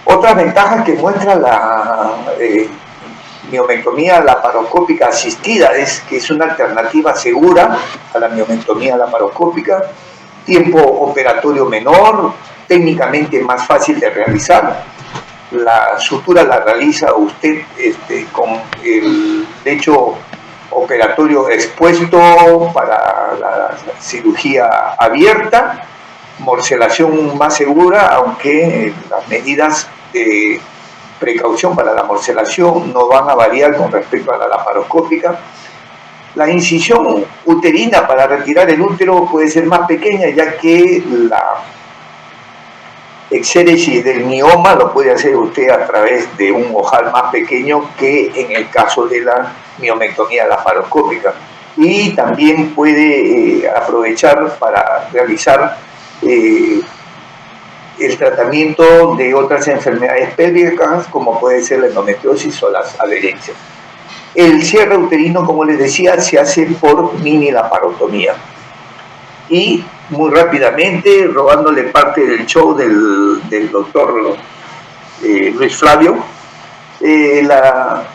Otras ventajas que muestra la miomectomía laparoscópica asistida es que es una alternativa segura a la miomectomía laparoscópica, tiempo operatorio menor, técnicamente más fácil de realizar. La sutura la realiza usted con el lecho operatorio expuesto para la cirugía abierta, morcelación más segura, aunque las medidas de precaución para la morcelación no van a variar con respecto a la laparoscópica. La incisión uterina para retirar el útero puede ser más pequeña, ya que la exéresis del mioma lo puede hacer usted a través de un ojal más pequeño que en el caso de la miomectomía laparoscópica. y también puede aprovechar para realizar el tratamiento de otras enfermedades pélvicas, como puede ser la endometriosis o las adherencias. El cierre uterino, como les decía, se hace por mini laparotomía. Y muy rápidamente, robándole parte del show del doctor Luis Flavio, la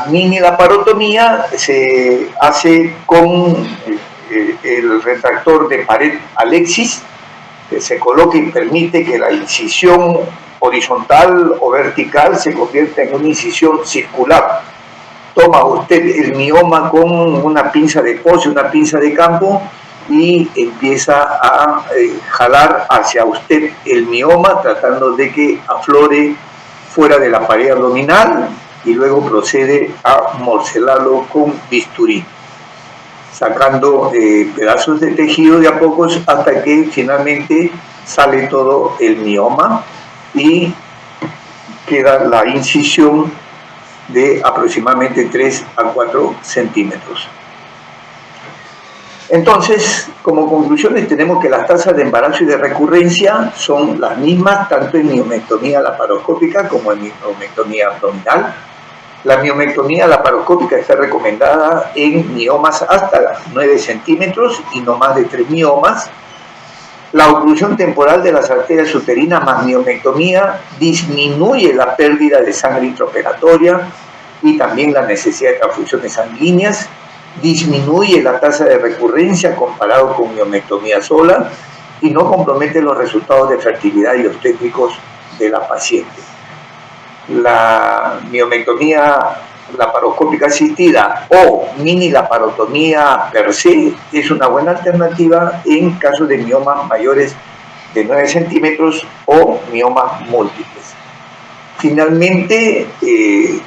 mini laparotomía se hace con el retractor de pared Alexis, que se coloca y permite que la incisión horizontal o vertical se convierta en una incisión circular. Toma usted el mioma con una pinza de pose, una pinza de campo, y empieza a jalar hacia usted el mioma, tratando de que aflore fuera de la pared abdominal, y luego procede a morcelarlo con bisturí, sacando pedazos de tejido de a pocos hasta que finalmente sale todo el mioma y queda la incisión de aproximadamente 3 a 4 centímetros. Entonces, como conclusiones, tenemos que las tasas de embarazo y de recurrencia son las mismas tanto en miomectomía laparoscópica como en miomectomía abdominal. La miomectomía laparoscópica está recomendada en miomas hasta 9 centímetros y no más de 3 miomas. La oclusión temporal de las arterias uterinas más miomectomía disminuye la pérdida de sangre intraoperatoria y también la necesidad de transfusiones sanguíneas, disminuye la tasa de recurrencia comparado con miomectomía sola y no compromete los resultados de fertilidad y obstétricos de la paciente. La miomectomía laparoscópica asistida o mini laparotomía per se es una buena alternativa en casos de miomas mayores de 9 centímetros o miomas múltiples. Finalmente,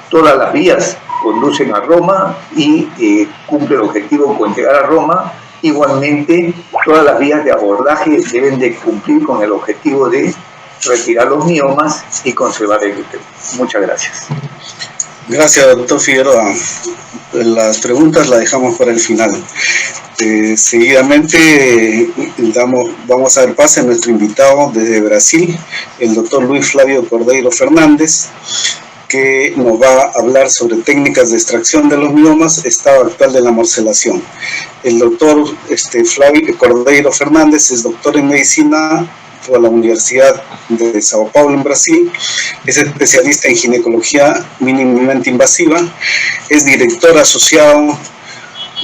todas las vías conducen a Roma y cumple el objetivo con llegar a Roma. Igualmente, todas las vías de abordaje deben de cumplir con el objetivo de retirar los miomas y conservar el útero. Muchas gracias. Gracias, doctor Figueroa. Las preguntas las dejamos para el final. Seguidamente vamos a dar pase a nuestro invitado desde Brasil, el doctor Luis Flavio Cordeiro Fernández, que nos va a hablar sobre técnicas de extracción de los miomas, estado actual de la morcelación. El doctor Flavio Cordeiro Fernández es doctor en medicina por la Universidad de Sao Paulo en Brasil, es especialista en ginecología mínimamente invasiva, es director asociado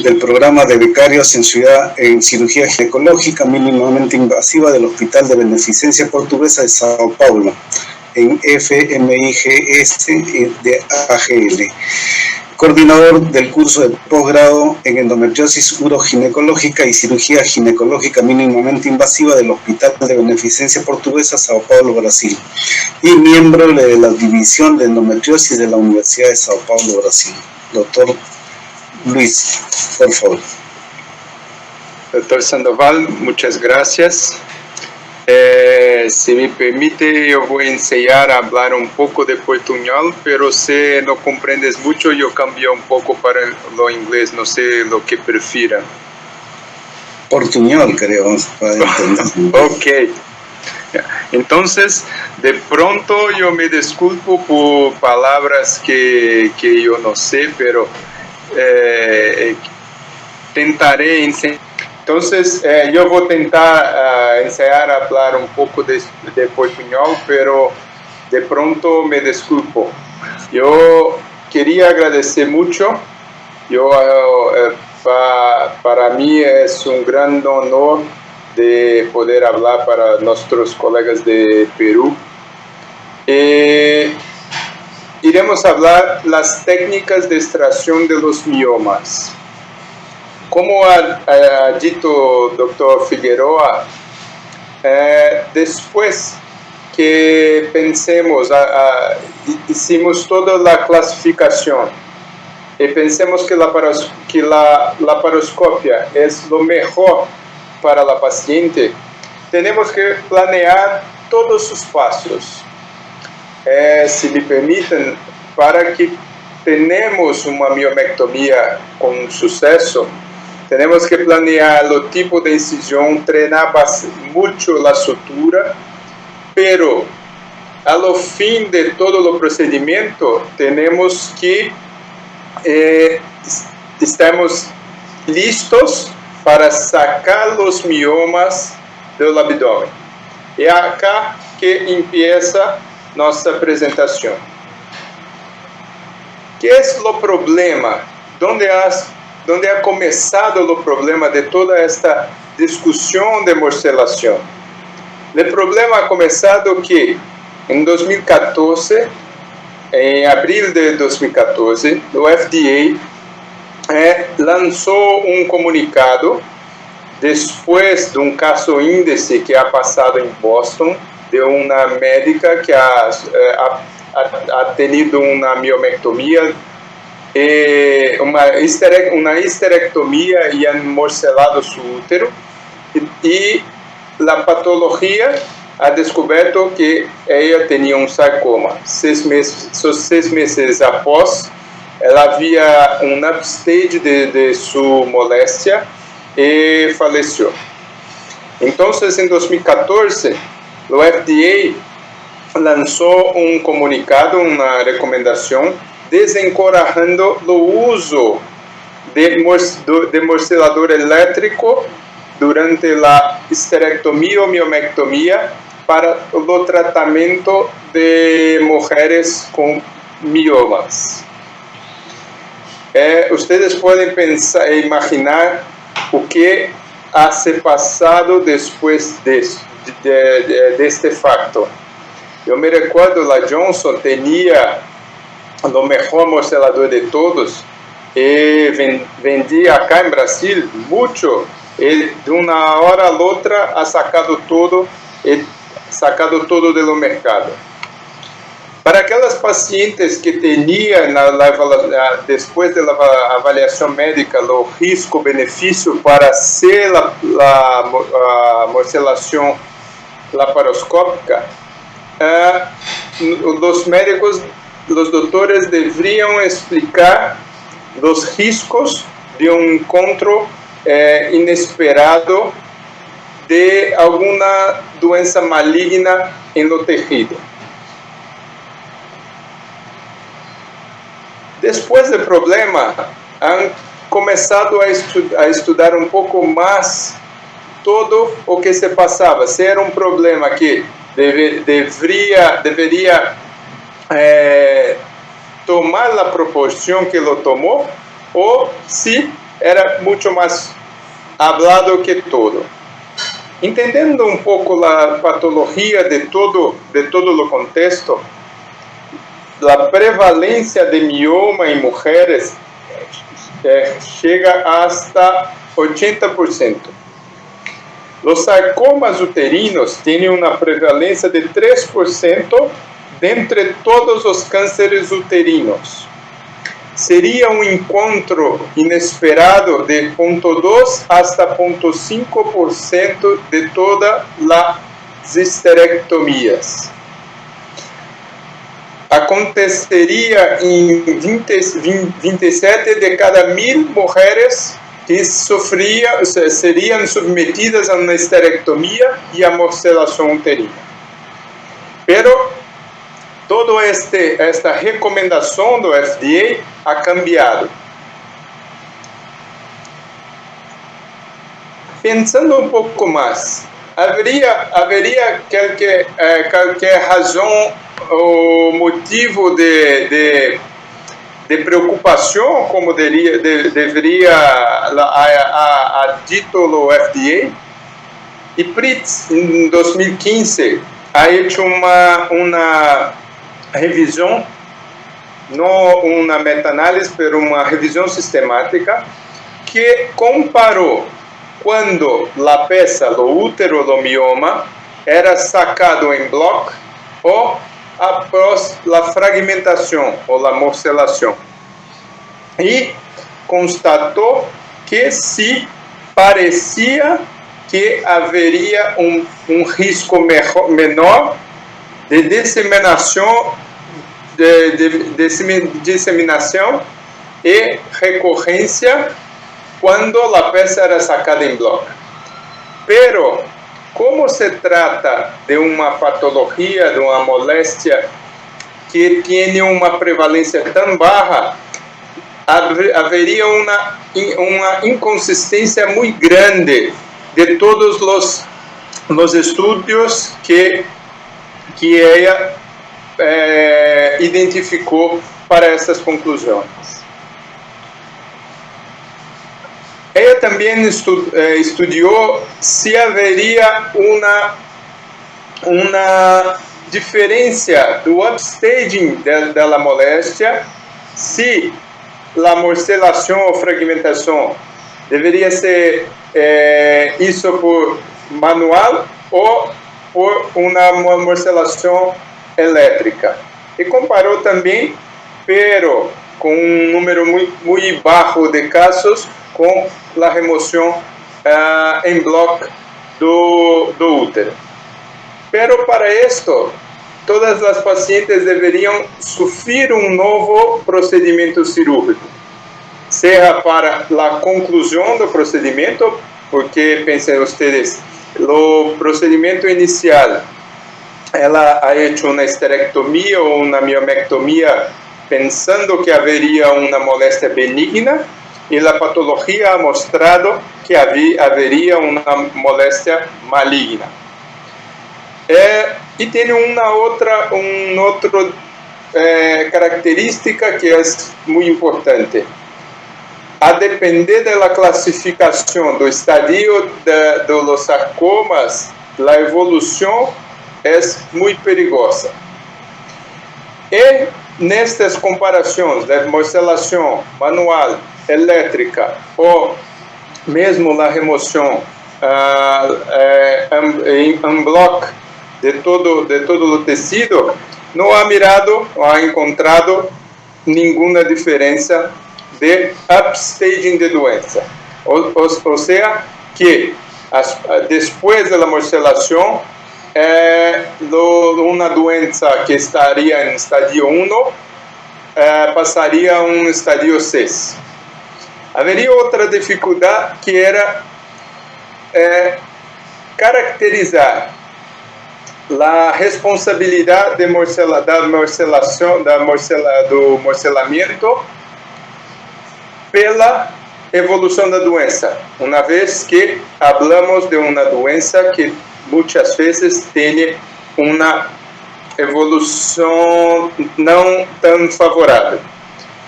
del programa de becarios en cirugía ginecológica mínimamente invasiva del Hospital de Beneficencia Portuguesa de Sao Paulo, en FMIGS de AGL. Coordinador del curso de posgrado en endometriosis uroginecológica y cirugía ginecológica mínimamente invasiva del Hospital de Beneficencia Portuguesa, Sao Paulo, Brasil. Y miembro de la División de Endometriosis de la Universidad de Sao Paulo, Brasil. Doctor Luis, por favor. Doctor Sandoval, muchas gracias. Si me permite, yo voy a enseñar a hablar un poco de portuñol, pero si no comprendes mucho, yo cambio un poco para lo inglés, no sé lo que prefiera. Portuñol, creo, para entender. Ok. Entonces, de pronto yo me disculpo por palabras que yo no sé, pero tentaré enseñar. Entonces, yo voy a tentar ensayar a hablar un poco de portuñol, pero de pronto me disculpo. Yo quería agradecer mucho. Para mí es un gran honor de poder hablar para nuestros colegas de Perú. Iremos a hablar las técnicas de extracción de los miomas. Como ha dicho el doctor Figueroa, después que pensemos, hicimos toda la clasificación y pensemos que la laparoscopia es lo mejor para la paciente, tenemos que planear todos sus pasos. Si me permiten, para que tenemos una miomectomía con suceso, tenemos que planear el tipo de incisión, treinar mucho la sutura, pero a lo fin de todo el procedimiento tenemos que estamos listos para sacar los miomas del abdomen. Y acá que empieza nuestra presentación. ¿Qué es el problema? ¿Dónde ha comenzado el problema de toda esta discusión de morcelación? El problema ha comenzado que en 2014, en abril de 2014, el FDA lanzó un comunicado después de un caso índice que ha pasado en Boston, de una médica que ha tenido una miomectomía, una histerectomía y han morcelado su útero, y la patología ha descubierto que ella tenía un sarcoma. 6 meses após, ela havia un upstage de su molestia y falleció. Entonces, en 2014, el FDA lanzó un comunicado, una recomendación, desencorajando el uso de morcelador eléctrico durante la histerectomía o miomectomía para el tratamiento de mujeres con miomas. Ustedes pueden pensar e imaginar o que ha se pasado después de este facto. Yo me recuerdo, la Johnson tenía lo mejor morcelador de todos y vendía acá en Brasil mucho. Y de una hora a la otra ha sacado todo del mercado. Para aquelas pacientes que tenían, después de la avaliación médica, o risco-benefício para hacer la morcelación laparoscópica, los médicos, los doctores deberían explicar los riscos de un encontro inesperado de alguna doença maligna en lo tejido. Después del problema, han comenzado a estudiar un poco más todo lo que se pasaba. Si era un problema que debería tomar la proporción que lo tomó, o si era mucho más hablado que todo. Entendiendo un poco la patología de todo el contexto, la prevalencia de mioma en mujeres llega hasta 80%. Los sarcomas uterinos tienen una prevalencia de 3% de entre todos los cánceres uterinos. Sería un encuentro inesperado de 0,2 hasta 0,5% de todas las histerectomías. Acontecería en 27 de cada 1000 mujeres que serían sometidas a una histerectomía y a morcelación uterina. Pero toda esta recomendación do FDA ha cambiado. Pensando un poco más, ¿habría qualquer razón o motivo de preocupación como deveria ha dito o FDA? E Pritz, em 2015, ha hecho uma revisão, não uma meta-análise, mas uma revisão sistemática que comparou quando a peça, o útero do mioma, era sacado em bloco ou após a fragmentação ou a morcelação. E constatou que se parecia que haveria um risco menor de disseminação diseminación y recurrencia cuando la peça era sacada en bloque. Pero, como se trata de una patología, de una molestia que tiene una prevalencia tan baja, haveria uma inconsistência muito grande de todos os estudos que ela identificou para essas conclusões. Ela também estudou se haveria uma diferença do upstaging da moléstia, se a morcelação ou fragmentação deveria ser isso por manual ou por uma morcelação elétrica. E comparou também, pero com um número muito baixo de casos, com a remoção em bloco do útero. Pero para isto, todas as pacientes deveriam sofrer um novo procedimento cirúrgico, seja para a conclusão do procedimento, porque pensem vocês, o procedimento inicial, ela ha hecho uma esterectomia ou uma miomectomia pensando que haveria uma moléstia benigna e a patologia ha mostrado que haveria uma moléstia maligna. E tem uma outra característica que é muito importante. A depender da classificação do estadio dos sarcomas, a evolução é muito perigosa. E nestas comparações de morcelação manual, elétrica ou mesmo a remoção em bloco de todo o tecido, não ha encontrado nenhuma diferença de upstaging de doença. Ou seja, que depois da morcelação, uma doença que estaria em estadio 1 passaria a um estadio 6. Haveria outra dificuldade que era caracterizar a responsabilidade do morcelamento pela evolução da doença, uma vez que falamos de uma doença que muitas vezes tem uma evolução não tão favorável.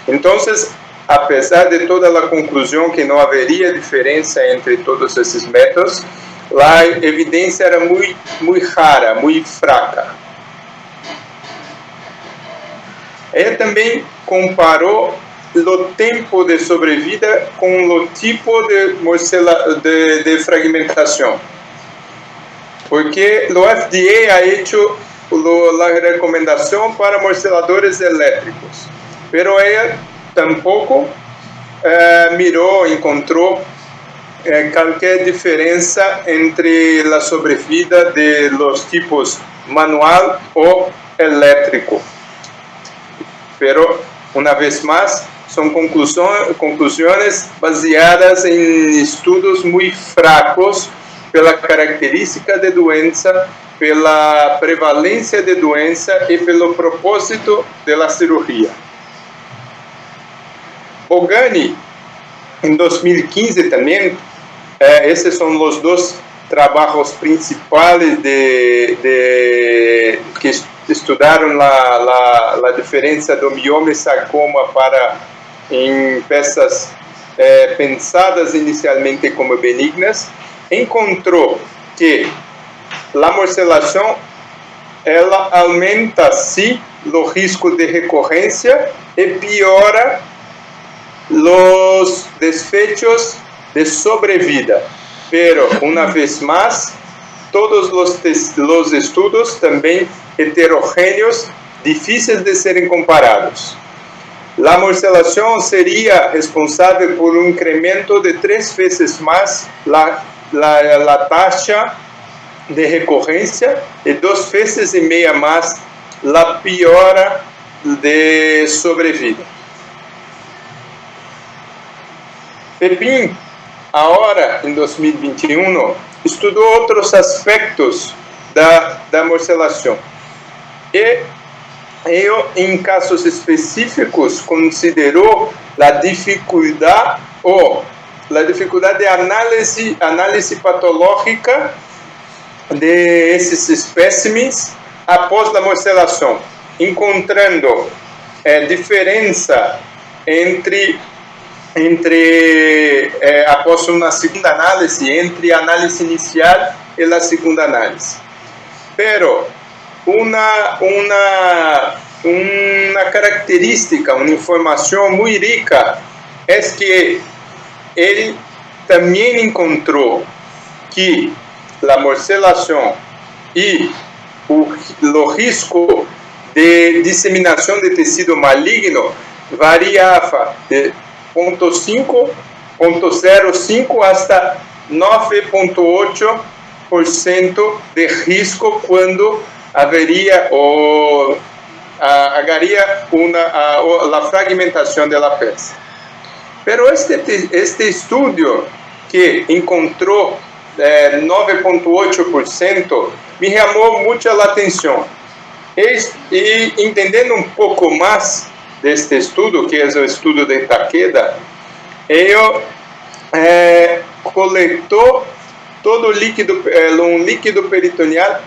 Então, apesar de toda a conclusão que não haveria diferença entre todos esses métodos, a evidência era muito rara, muito fraca. Ele também comparou o tempo de sobrevida com o tipo de fragmentação. Porque o FDA ha hecho a recomendação para morceladores elétricos, pero ela tampouco encontrou qualquer diferença entre a sobrevida de los tipos manual ou elétrico. Pero, uma vez mais, são conclusões baseadas em estudos muito fracos pela característica de doença, pela prevalência de doença e pelo propósito da cirurgia. Bogani, em 2015 também, esses são os dois trabalhos principais que estudaram a diferença do mioma e sarcoma em peças pensadas inicialmente como benignas. Encontrou que a morcelação ela aumenta sim o risco de recorrência e piora os desfechos de sobrevida. Pero, uma vez mais, todos os estudos também heterogêneos, difíceis de serem comparados. A morcelação seria responsável por um incremento de 3 vezes mais a taxa de recorrência e 2,5 vezes mais a piora de sobrevida. Pepin, agora em 2021, estudou outros aspectos da morcelação. E ele, em casos específicos, considerou a dificuldade de análise patológica de esses espécimes após a morcelação, encontrando diferença após uma segunda análise, entre a análise inicial e a segunda análise. Pero uma característica, uma informação muito rica é que ele também encontrou que a morcelação e o risco de disseminação de tecido maligno variava de 0,05 hasta 9,8% de risco quando haveria a fragmentação da peça. Pero este estudo que encontrou 9,8% me chamou muito a atenção. E entendendo um pouco mais deste estudo, que é o estudo de Takeda, ele coletou todo um líquido peritoneal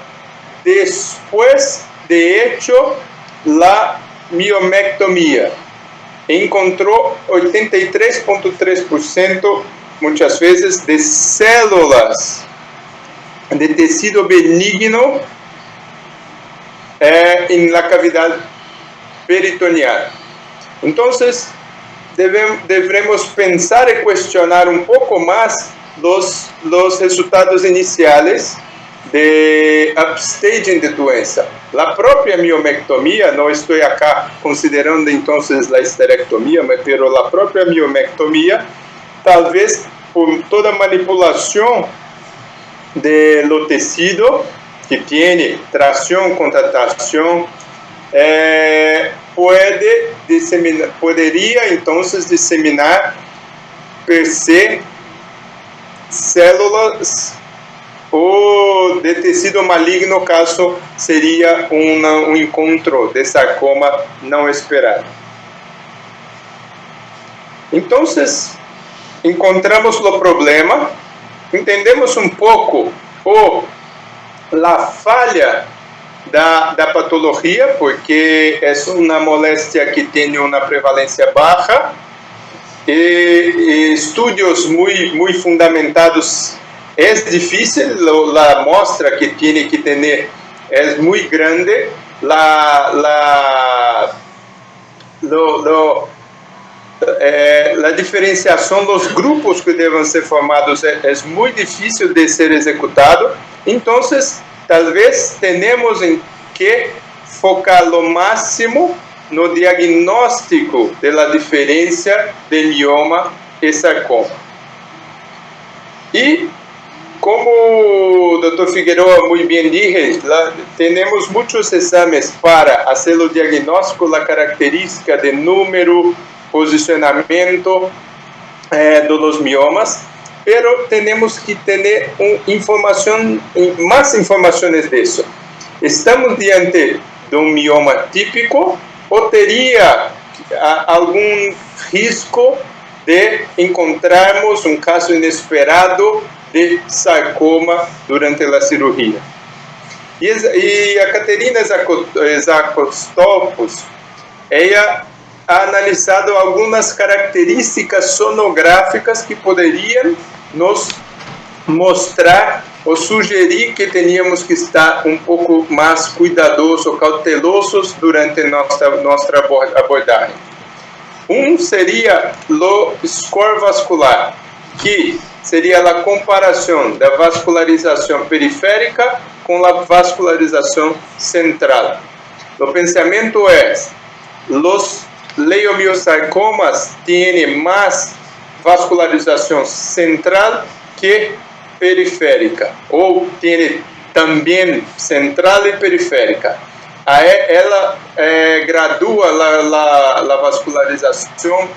depois de hecho a miomectomia. Encontrou 83,3% muitas vezes de células de tecido benigno na cavidade peritoneal. Então, devemos pensar e questionar um pouco mais os resultados iniciais de upstaging de doença. A própria miomectomia, não estou aqui considerando então a esterectomia, mas a própria miomectomia, talvez por toda a manipulação do tecido que tem tração, contratação, poderia então disseminar per se células ou de tecido maligno, caso seria um encontro de sarcoma não esperado. Então, encontramos o problema, entendemos um pouco a falha da patologia, porque é uma moléstia que tem uma prevalência baixa, e estudos muito fundamentados é difícil, a amostra que tem que ter é muito grande, a diferenciação dos grupos que devem ser formados é muito difícil de ser executado. Então, talvez tenhamos que focar o máximo no diagnóstico da diferença de mioma e sarcoma. E, como o Dr. Figueroa muito bem disse, temos muitos exames para fazer o diagnóstico, a característica de número, posicionamento dos miomas, pero temos que ter mais informações disso. Estamos diante de um mioma típico ou teria algum risco de encontrarmos um caso inesperado de sarcoma durante a cirurgia? E a Caterina Zakostopoulos, ela ha analisado algumas características sonográficas que poderiam nos mostrar ou sugerir que teníamos que estar um pouco mais cuidadosos, cautelosos durante nossa abordagem. Seria o score vascular, que seria a comparação da vascularização periférica com a vascularização central. O pensamento é: os leiomiosarcomas têm mais vascularização central que periférica, ou tem também central e periférica. gradúa la vascularización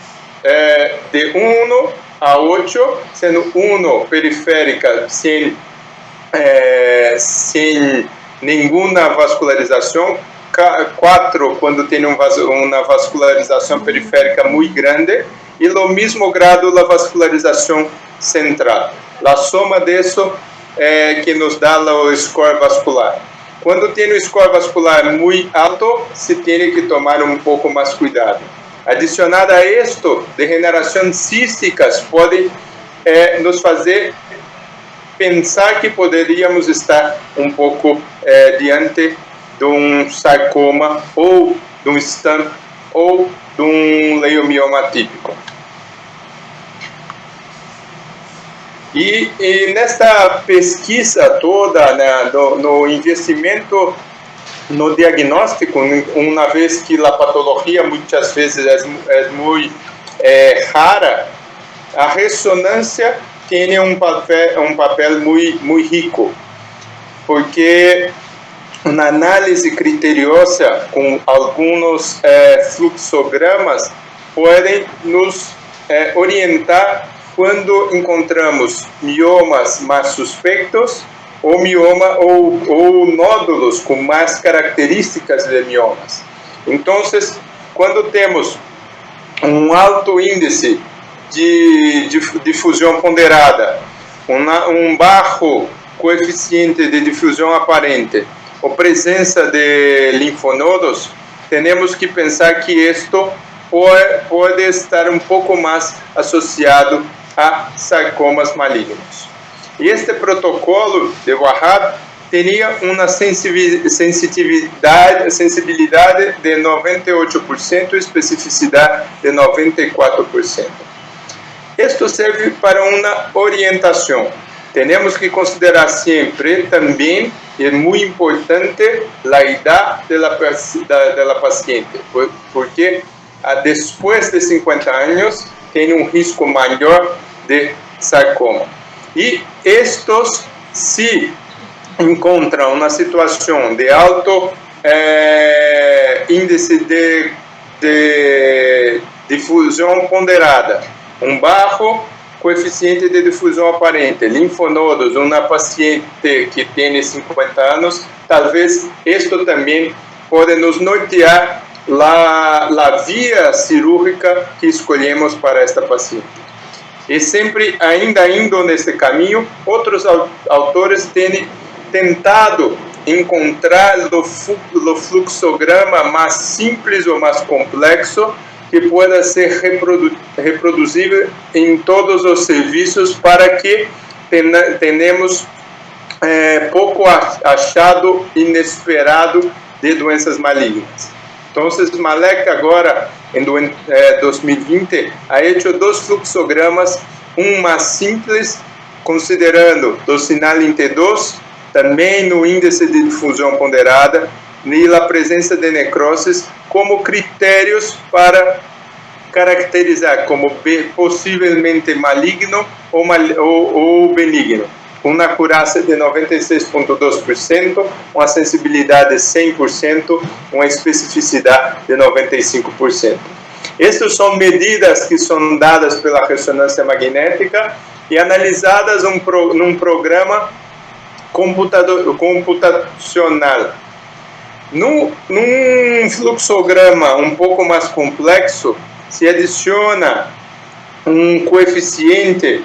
de 1 a 8, sendo 1 periférica sem nenhuma vascularização, 4 quando tem uma vascularização periférica muito grande, e no mesmo grado a vascularização central. A soma disso é que nos dá o score vascular. Quando tem o score vascular muito alto, se tem que tomar um pouco mais cuidado. Adicionado a isto, degenerações císticas podem nos fazer pensar que poderíamos estar um pouco diante de um sarcoma, ou de um stump, ou de um leiomioma típico. E nesta pesquisa toda, né, no investimento no diagnóstico, uma vez que a patologia muitas vezes é muito rara, a ressonância tem um papel muito rico, porque uma análise criteriosa com alguns fluxogramas podem nos orientar quando encontramos miomas mais suspeitos ou mioma ou nódulos com mais características de miomas. Então, quando temos um alto índice de difusão ponderada, um baixo coeficiente de difusão aparente ou presença de linfonodos, temos que pensar que isto pode estar um pouco mais associado a sarcomas malignos. E este protocolo de Wahab teria uma sensibilidade de 98% e especificidade de 94%. Isto serve para uma orientação. Temos que considerar sempre também, é muito importante, a idade da paciente, porque depois de 50 anos tem um risco maior de sarcoma. E estes se encontram na situação de alto índice de difusão ponderada, um baixo coeficiente de difusão aparente, linfonodos, uma paciente que tem 50 anos, talvez isto também pode nos nortear a via cirúrgica que escolhemos para esta paciente. E sempre, ainda indo nesse caminho, outros autores têm tentado encontrar o fluxograma mais simples ou mais complexo que pueda ser reproduzível em todos os serviços para que tenhamos pouco achado inesperado de doenças malignas. Então, Malek agora, em 2020, ha hecho 2 fluxogramas, um mais simples, considerando o sinal T2, também no índice de difusão ponderada, e a presença de necroses como critérios para caracterizar como possivelmente maligno ou benigno. Uma acurácia de 96,2%, uma sensibilidade de 100%, uma especificidade de 95%. Estas são medidas que são dadas pela ressonância magnética e analisadas num programa computacional. Num fluxograma um pouco mais complexo, se adiciona um coeficiente,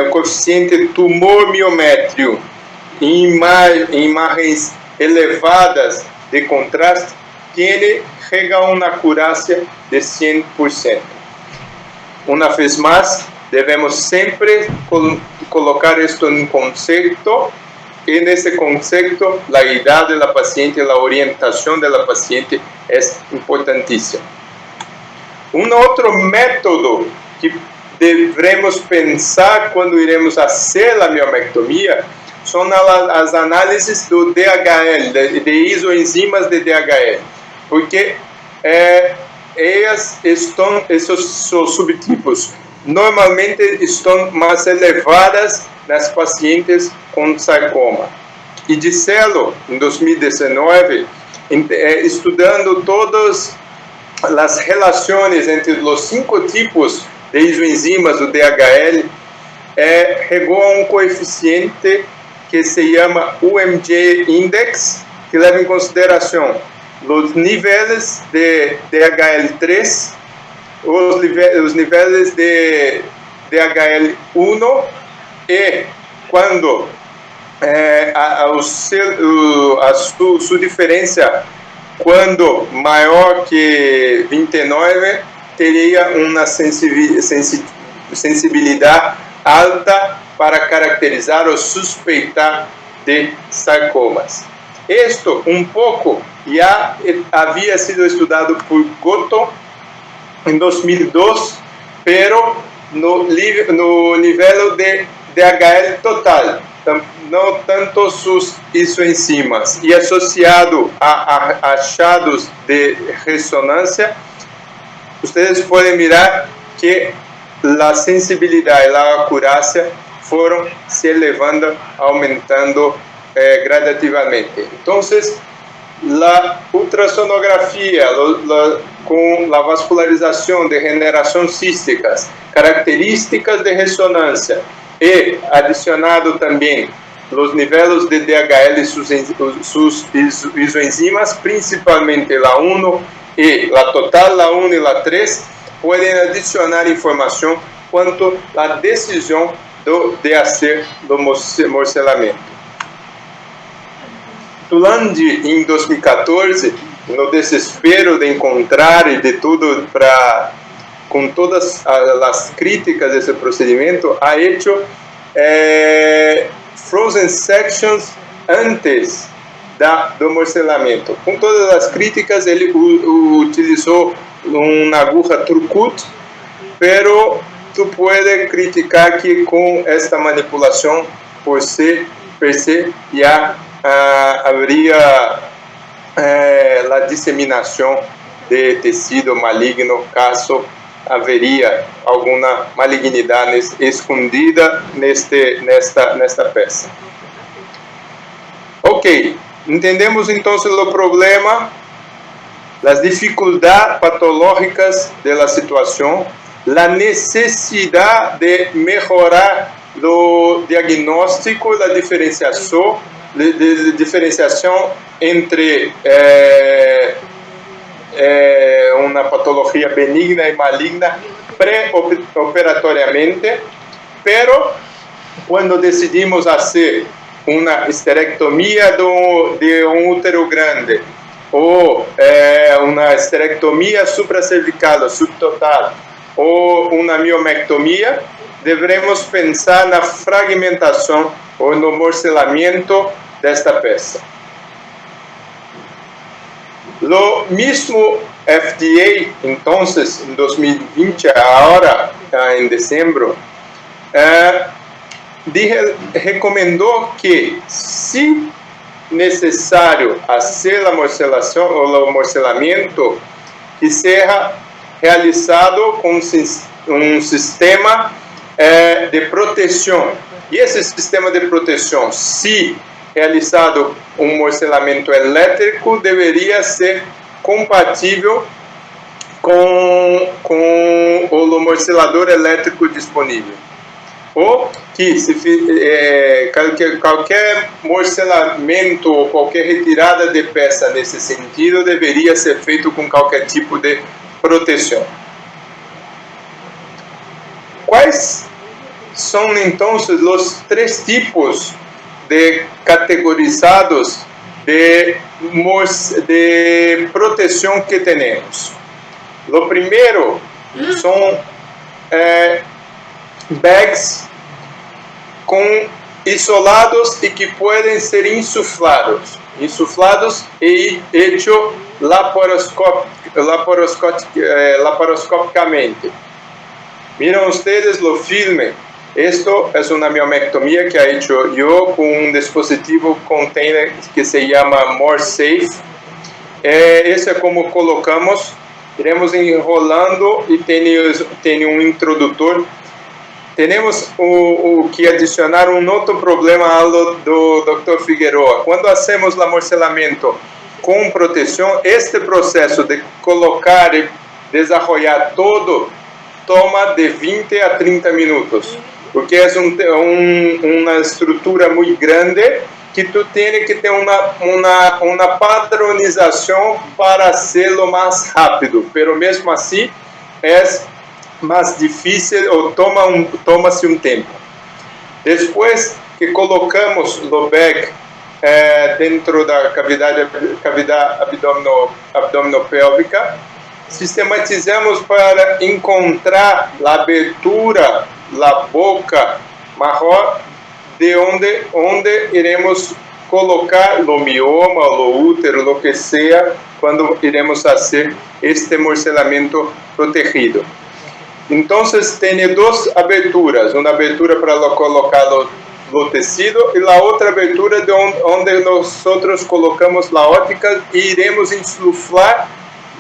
coeficiente tumor miométrio em imagens elevadas de contraste, chega a uma acurácia de 100%. Uma vez mais, devemos sempre colocar isto em conceito, e nesse conceito, a idade da paciente, a orientação da paciente é importantíssima. Um outro método que devemos pensar quando iremos fazer a miomectomia são as análises do DHL, de isoenzimas de DHL, porque esses subtipos normalmente estão mais elevadas nas pacientes com sarcoma. E disseram, em 2019, estudando todas as relações entre os 5 tipos de isoenzimas do DHL, chegou a um coeficiente que se chama UMG Index, que leva em consideração os níveis de DHL3, os níveis de DHL1, e quando sua diferença, quando maior que 29, teria uma sensibilidade alta para caracterizar ou suspeitar de sarcomas. Isto pouco já havia sido estudado por Goto em 2002, pero no nível de DHL total, não tanto suas isoenzimas, e associado a achados de ressonância, vocês podem mirar que a sensibilidade e a acurácia foram se elevando, aumentando gradativamente. Então, a ultrassonografia com a vascularização de regeneração císticas, características de ressonância e adicionado também os níveis de DHL e suas isoenzimas, principalmente a 1 e a total, a 1 e a 3, podem adicionar informação quanto à decisão de fazer o morcelamento. Durante em 2014, no desespero de encontrar e de tudo com todas as críticas desse procedimento, ha hecho frozen sections antes do morcelamento. Com todas as críticas, ele utilizou uma agulha Turcut, pero tu puedes criticar que com esta manipulação per se já haveria a disseminação de tecido maligno, caso haveria alguma malignidade escondida nesta peça. Ok, entendemos então o problema, as dificuldades patológicas da situação, a necessidade de melhorar o diagnóstico, a diferenciação entre uma patologia benigna e maligna pré-operatoriamente, pero quando decidimos fazer uma esterectomia de útero grande ou uma esterectomia supracervical ou subtotal ou uma miomectomia, devemos pensar na fragmentação ou no morcelamento desta peça. Lo mismo FDA, entonces, en 2020, ahora en diciembre, recomendó que, si necesario hacer la morcelación o el morcelamiento, que sea realizado con un sistema de protección. Y ese sistema de protección, si realizado um morcelamento elétrico, deveria ser compatível com o morcelador elétrico disponível. Ou que qualquer morcelamento ou qualquer retirada de peça nesse sentido deveria ser feito com qualquer tipo de proteção. Quais são então os 3 tipos de categorizados de proteção que temos? O primeiro são bags isolados e que podem ser insuflados e hecho laparoscopicamente. Miren ustedes o filme. Esto es una miomectomía que he hecho yo con un dispositivo container que se llama MoreSafe. Ese es como colocamos, iremos enrolando y tiene un introductor. Tenemos que adicionar un otro problema al do Dr. Figueroa. Cuando hacemos el morcelamento com proteção. Este processo de colocar e desenvolver todo toma de 20 a 30 minutos, porque é uma estrutura muito grande que tu tem que ter uma padronização para hacerlo mais rápido, pero mesmo assim é mais difícil ou toma-se um tempo. Depois que colocamos o bag dentro da cavidade abdominopélvica, sistematizamos para encontrar a abertura, a boca maior, de onde iremos colocar o mioma, o útero, o que seja, quando iremos fazer este morcellamento protegido. Então, tem duas aberturas, uma abertura para colocar o tecido e a outra abertura de onde nós colocamos a óptica e iremos insuflar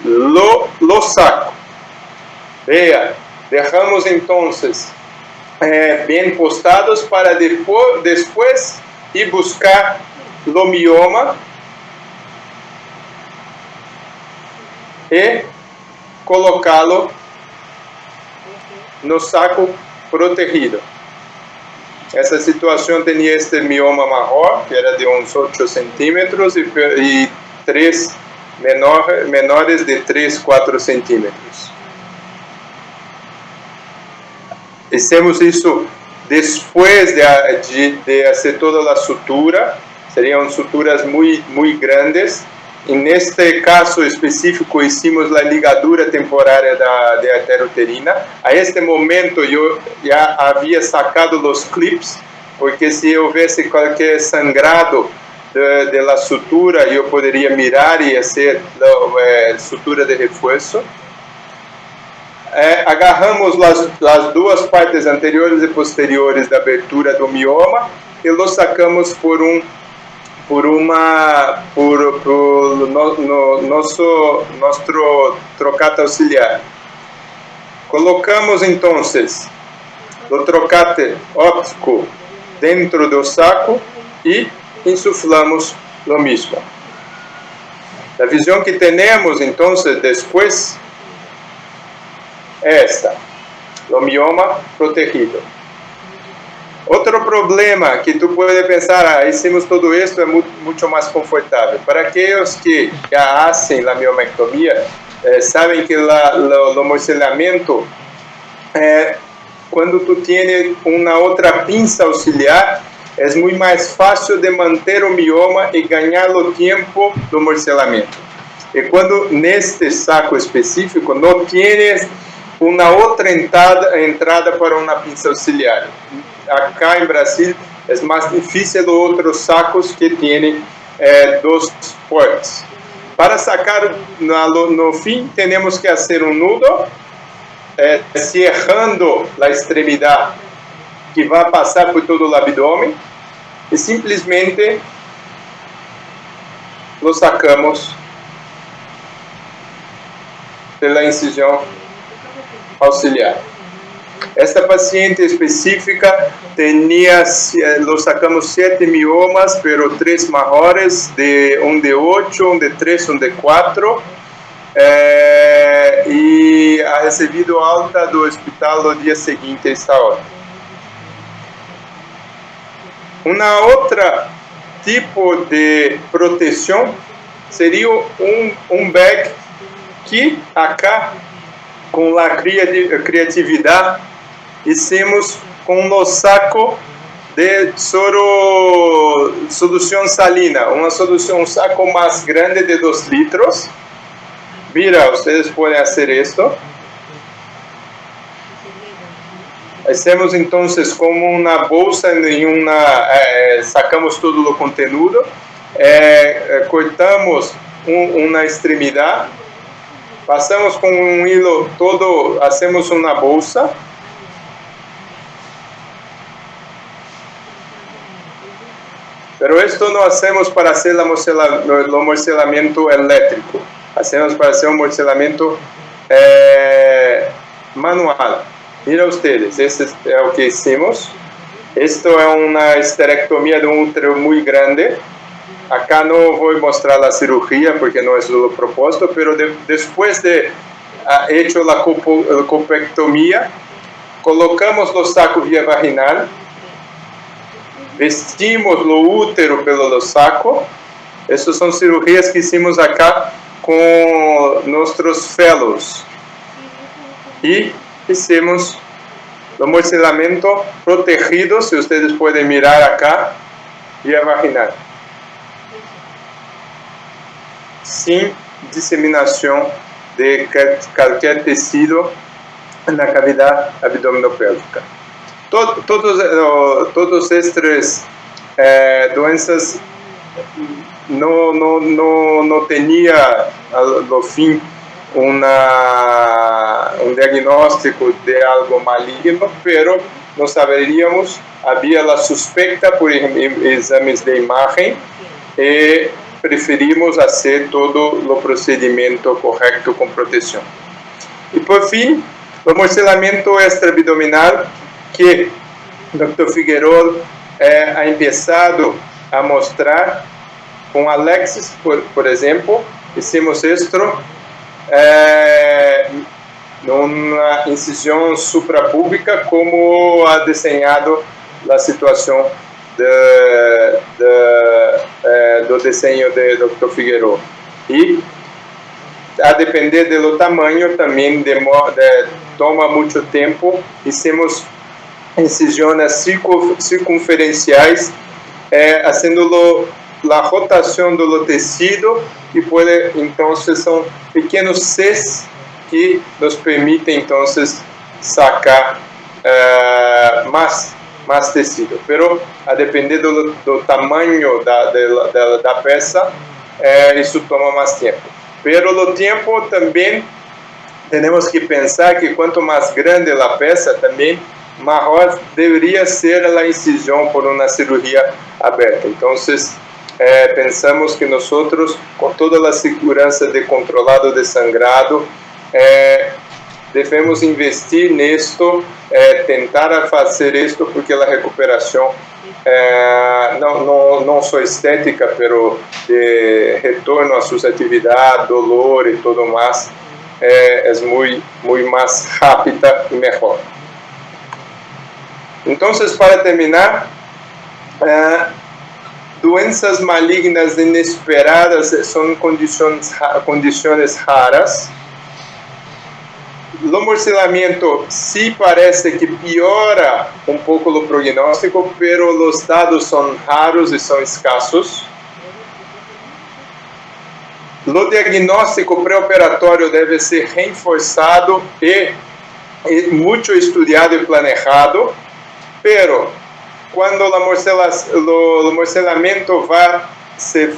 o saco. Veja, deixamos então bem postados para depois ir buscar o mioma e colocá-lo no saco protegido. Essa situação tinha este mioma maior, que era de uns 8 centímetros, e 3 menores de 3, 4 centímetros. Fizemos isso depois de fazer toda a sutura. Seriam suturas muito grandes. E neste caso específico, hicimos a ligadura temporária da arteroterina. A este momento, eu já havia sacado os clips, porque se houvesse qualquer sangrado de la sutura, eu poderia mirar e fazer sutura de reforço. Agarramos as duas partes anteriores e posteriores da abertura do mioma e lo sacamos por nosso trocate auxiliar. Colocamos então o trocate óptico dentro do saco e insuflamos o mesmo. A visão que temos então depois é esta: o mioma protegido. Outro problema que tu pode pensar, hicimos tudo isso, é muito mais confortável. Para aqueles que já fazem a miomectomia, sabem que o morcellamento, quando tu tienes uma outra pinça auxiliar, é muito mais fácil de manter o mioma e ganhar o tempo do morcellamento. E quando neste saco específico não tienes uma outra entrada para uma pinça auxiliar. Acá em Brasil é mais difícil outros sacos que têm dois portes. Para sacar no fim, temos que fazer um nudo, cerrando a extremidade que vai passar por todo o abdômen e simplesmente lo sacamos pela incisão auxiliar. Esta paciente específica lo sacamos 7 miomas, pero 3 maiores, um de 8, um de 3, um de 4, e ha recebido alta do hospital no dia seguinte a esta hora. Uma outra tipo de proteção seria um bag que acá, com a criatividade, hicimos com o saco de solução salina, um saco mais grande de 2 litros. Mira, vocês podem fazer isto. Hacemos então como uma bolsa, sacamos todo o conteúdo, cortamos uma extremidade, passamos com um hilo todo, hacemos uma bolsa. Pero esto no hacemos para hacer el morcelamiento eléctrico, hacemos para hacer un morcelamiento manual. Mira ustedes, este es lo que hicimos. Esto es una esterectomía de un útero muy grande. acá no voy a mostrar la cirugía porque no es lo propósito, pero después de hecho la colpectomía, colocamos los sacos vía vaginal, vestimos lo útero pelo lo saco. Essas são cirurgias que hicimos acá com nossos fellows. E hicimos o morcillamento protegido, se vocês podem mirar acá, via vaginal. Sem disseminação de qualquer tecido na cavidade abdominopélvica. Todos estes doenças não tinha no fim um diagnóstico de algo maligno, pero não saberíamos, havia a suspeita por exames de imagem e preferimos fazer todo o procedimento correto com proteção. E por fim, o morcillamento extraabdominal que o Dr. Figueiredo ha começado a mostrar com Alexis, por exemplo, hicimos isto numa incisão suprapúbica, como ha desenhado a situação do desenho de Dr. Figueiredo. E, a depender do tamanho, também toma muito tempo. Hicimos incisões circunferenciais, fazendo a rotação do tecido, e pode, então, são pequenos Cs que nos permitem, então, sacar mais tecido. Pero, a depender do tamanho da peça, isso toma mais tempo. Pero, o tempo também, temos que pensar que quanto mais grande a peça, também maior deveria ser a incisão por uma cirurgia aberta. Então, pensamos que nós, com toda a segurança de controlado de sangrado, devemos investir nisto, tentar fazer isto, porque a recuperação não só estética, pero de retorno a suas atividades, dolor e tudo mais, é muito mais rápida e melhor. Então, para terminar, doenças malignas inesperadas são condições raras. O morcillamento sí parece que piora um pouco o prognóstico, pero os dados são raros e são escassos. O diagnóstico pré-operatório deve ser reforçado e muito estudado e planejado, pero quando o morcillamento vai ser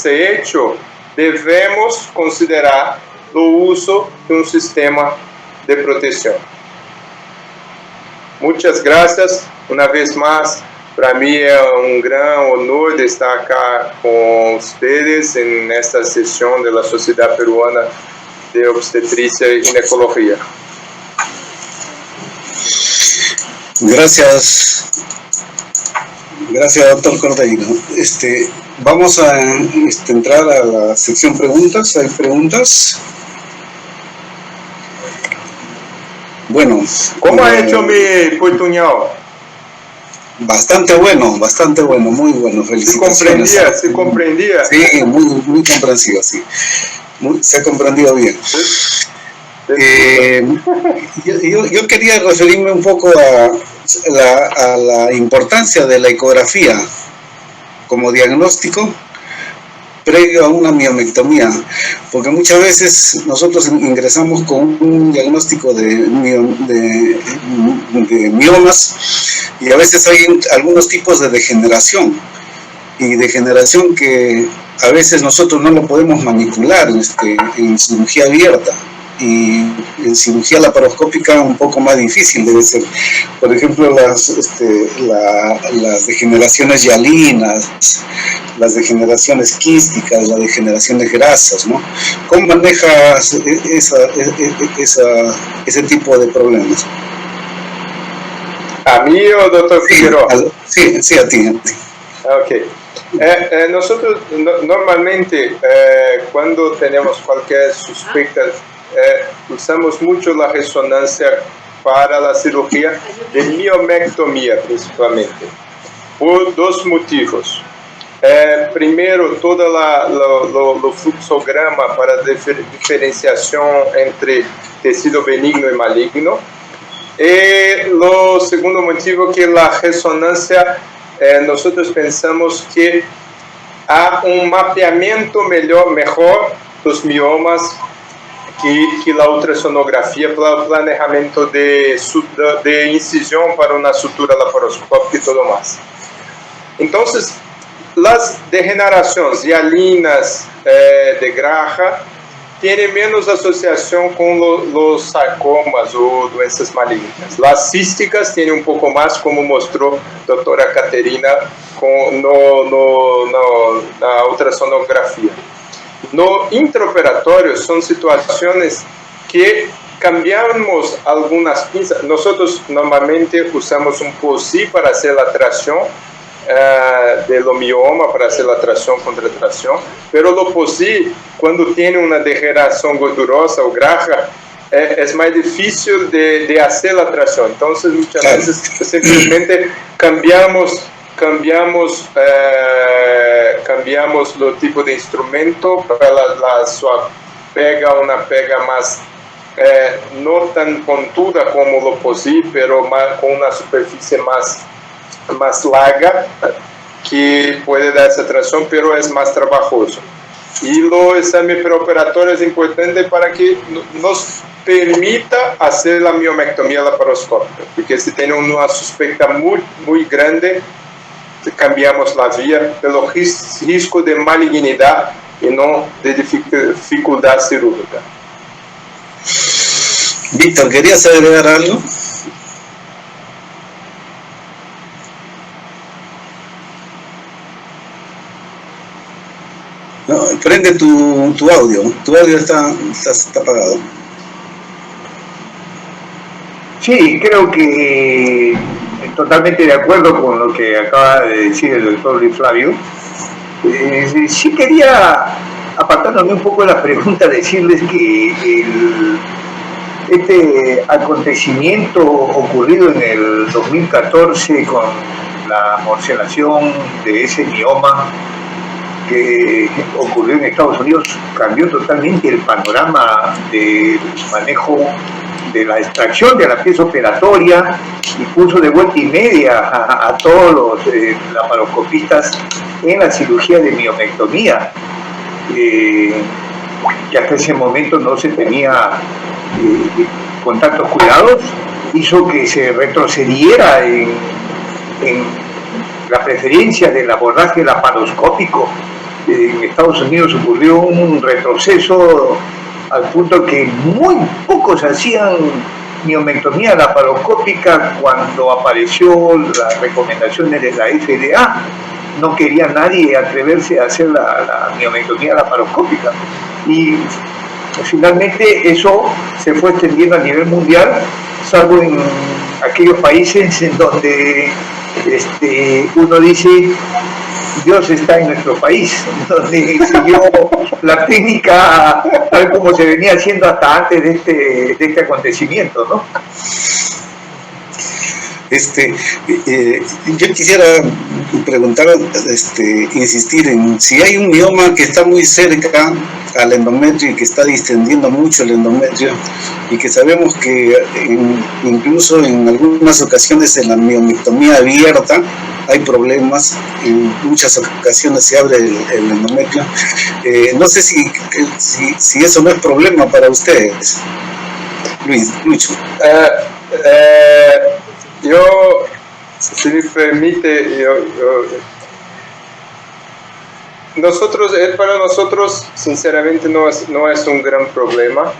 hecho, devemos considerar o uso de um sistema de proteção. Muitas graças. Uma vez mais, para mim é um grande honor de estar aqui com vocês nesta sessão da Sociedade Peruana de Obstetrícia e Ginecologia. Gracias, doctor Cordeiro. Vamos a entrar a la sección preguntas. ¿Hay preguntas? Bueno. ¿Cómo ha hecho mi portuñol? Bastante bueno, muy bueno. Felicitaciones. ¿Se comprendía? Sí, muy comprensivo, sí. Se ha comprendido bien. ¿Sí? Yo quería referirme un poco a la importancia de la ecografía como diagnóstico previo a una miomectomía, porque muchas veces nosotros ingresamos con un diagnóstico de miomas, y a veces hay algunos tipos de degeneración, que a veces nosotros no lo podemos manipular en cirugía abierta. Y en cirugía laparoscópica un poco más difícil debe ser. Por ejemplo, las degeneraciones hialinas, las degeneraciones quísticas, las degeneraciones grasas, ¿no? ¿Cómo manejas ese tipo de problemas? ¿A mí o doctor Figueiredo? Sí, a ti. Ok. Nosotros normalmente cuando tenemos cualquier sospecha usamos mucho la resonancia para la cirugía de miomectomía principalmente, por dos motivos. Primero, todo lo fluxograma para diferenciación entre tecido benigno y maligno. Y lo segundo motivo que la resonancia, nosotros pensamos que hay un mapeamiento mejor los miomas que la ultrasonografía para el planeamiento de incisión para una sutura laparoscópica y todo más. Entonces, las degeneraciones hialinas de Graha tienen menos asociación con los sarcomas o doenças malignas. Las císticas tienen un poco más, como mostró doctora Caterina con la ultrasonografía. No intraoperatório son situaciones que cambiamos algunas pinzas. Nosotros normalmente usamos un POSI para hacer la tracción del mioma, para hacer la tracción contra tracción, pero lo POSI, cuando tiene una degeneración gordurosa o graja, es más difícil de hacer la tracción. Entonces muchas veces simplemente cambiamos los tipos de instrumento para una pega más no tan puntuda como lo POSI, pero con una superficie más larga que puede dar esa tracción, pero es más trabajoso. Y lo examen preoperatorio es importante para que nos permita hacer la miomectomía laparoscópica, porque si tiene una sospecha muy grande, cambiamos la vía pelo risco de malignidad y no de dificultad cirúrgica. Víctor, ¿querías agregar algo? No, prende tu audio. Tu audio está apagado. Sí, creo que totalmente de acuerdo con lo que acaba de decir el doctor Luis Flavio. Sí quería, apartándome un poco de la pregunta, decirles que este acontecimiento ocurrido en el 2014 con la morcelación de ese mioma que ocurrió en Estados Unidos cambió totalmente el panorama del manejo de la extracción de la pieza operatoria y puso de vuelta y media a todos los laparoscopistas en la cirugía de miomectomía, que hasta ese momento no se tenía con tantos cuidados, hizo que se retrocediera en la preferencia del abordaje laparoscópico. En Estados Unidos ocurrió un retroceso al punto que muy pocos hacían miomectomía laparoscópica cuando apareció las recomendaciones de la FDA. No quería nadie atreverse a hacer la miomectomía laparoscópica. Y finalmente eso se fue extendiendo a nivel mundial, salvo en aquellos países en donde uno dice Dios está en nuestro país, donde siguió la técnica tal como se venía haciendo hasta antes de este acontecimiento, ¿no? Yo quisiera preguntar, insistir en si hay un mioma que está muy cerca al endometrio y que está distendiendo mucho el endometrio y que sabemos que incluso en algunas ocasiones en la miomectomía abierta hay problemas, en muchas ocasiones se abre el endometrio. No sé si eso no es problema para ustedes. Lucho. Yo, si me permite, para nosotros, sinceramente, no es un gran problema.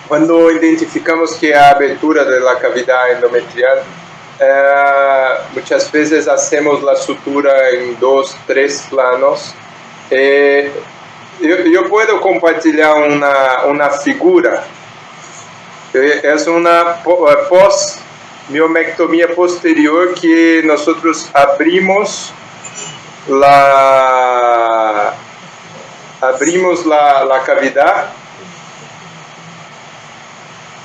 Cuando identificamos que hay abertura de la cavidad endometrial, muchas veces hacemos la sutura en 2, 3 planos. Yo puedo compartir una figura. Es una miomectomía posterior que nosotros abrimos abrimos la cavidad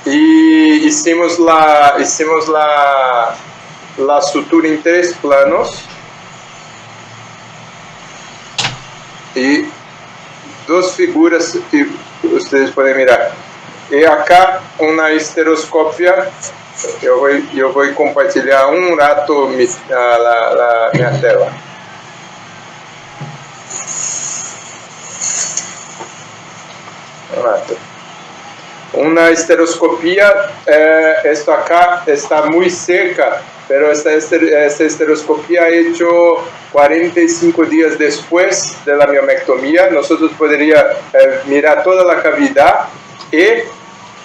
y hicimos la sutura en 3 planos y 2 figuras que ustedes pueden mirar. Y acá una esteroscopia. Eu vou compartilhar um rato minha tela. Una esteroscopia, esto acá está muy cerca, pero esta esteroscopia hecho 45 días después de la miomectomía. Nosotros podríamos mirar toda la cavidad y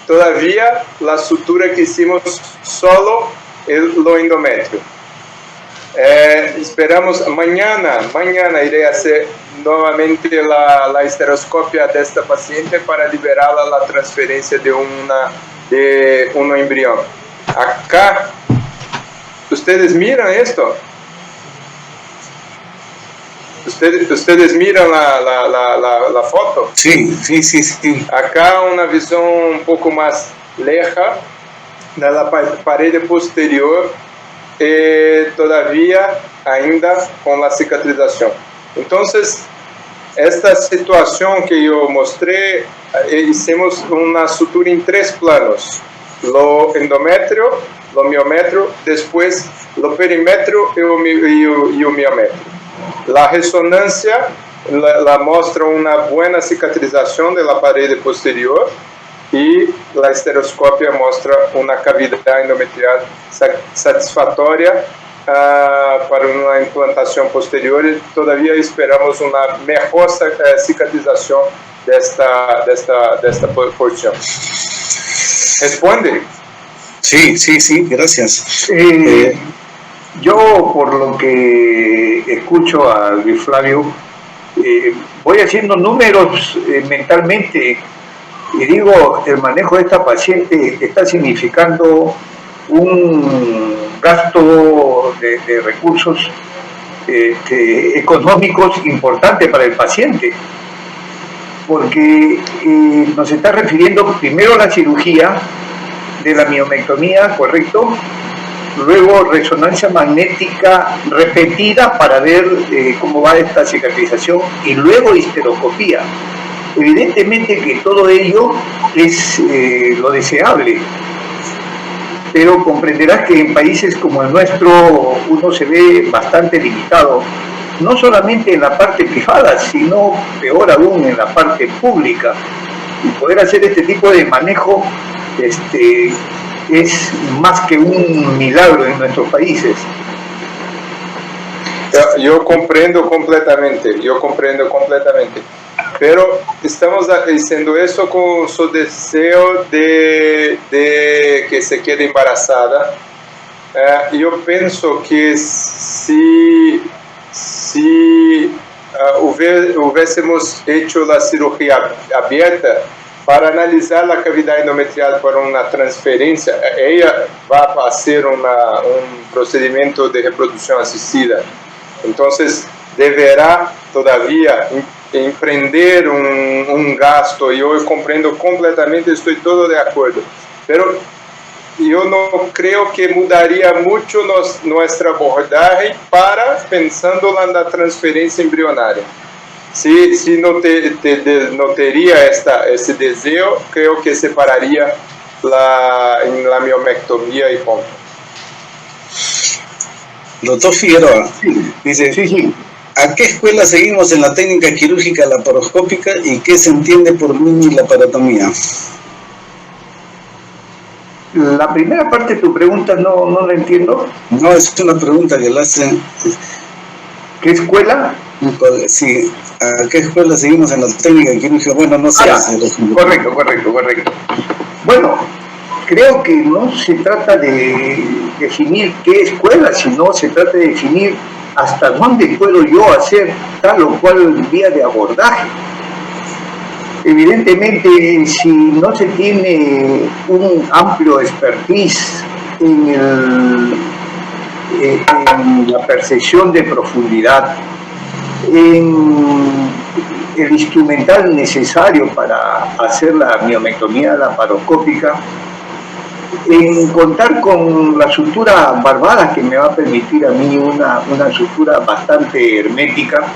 todavía la sutura que hicimos solo lo endometrio. Esperamos mañana iré a hacer nuevamente la esteroscopia de esta paciente para liberarla la transferencia de un embrión. Acá, ustedes miran esto. Ustedes miran la foto. Sí. Acá una visión un poco más leja de la pared posterior, todavía ainda con la cicatrización. Entonces, esta situación que yo mostré, hicimos una sutura en 3 planos: lo endometrio, lo miometrio, después lo perimetrio y el miometrio. La resonancia la muestra una buena cicatrización de la pared posterior y la esteroscopia muestra una cavidad endometrial satisfactoria para una implantación posterior, y todavía esperamos una mejor cicatrización de esta porción. ¿Responde? Sí, gracias. Yo, por lo que escucho a Luis Flavio, voy haciendo números mentalmente y digo, el manejo de esta paciente está significando un gasto de recursos económicos importante para el paciente, porque nos está refiriendo primero a la cirugía de la miomectomía, ¿correcto? Luego resonancia magnética repetida para ver cómo va esta cicatrización, y luego histeroscopía. Evidentemente que todo ello es lo deseable, pero comprenderás que en países como el nuestro uno se ve bastante limitado, no solamente en la parte privada, sino peor aún en la parte pública. Y poder hacer este tipo de manejo es más que un milagro en nuestros países. Yo comprendo completamente, pero estamos haciendo eso con su deseo de que se quede embarazada. Yo pienso que si hubiésemos hecho la cirugía abierta para analizar la cavidad endometrial para una transferencia, ella va a hacer un procedimiento de reproducción asistida. Entonces, deberá todavía emprender un gasto. Yo comprendo completamente, estoy todo de acuerdo. Pero yo no creo que mudaría mucho nuestra abordaje pensando en la transferencia embrionaria. Si no teria esse deseo, creo que separaría en la miomectomía y punto. Doctor Figueroa, dice, Sí. ¿a qué escuela seguimos en la técnica quirúrgica laparoscópica y qué se entiende por mini laparotomía? La primera parte de tu pregunta no la entiendo. No, es una pregunta que la hacen. ¿Qué escuela? Sí, ¿a qué escuela seguimos en la técnica quirúrgica? Bueno, no sé. Correcto. Bueno, creo que no se trata de definir qué escuela, sino se trata de definir hasta dónde puedo yo hacer tal o cual vía de abordaje. Evidentemente, si no se tiene un amplio expertise en la percepción de profundidad, el instrumental necesario para hacer la miomectomía laparoscópica, en contar con la sutura barbada, que me va a permitir a mí una sutura bastante hermética.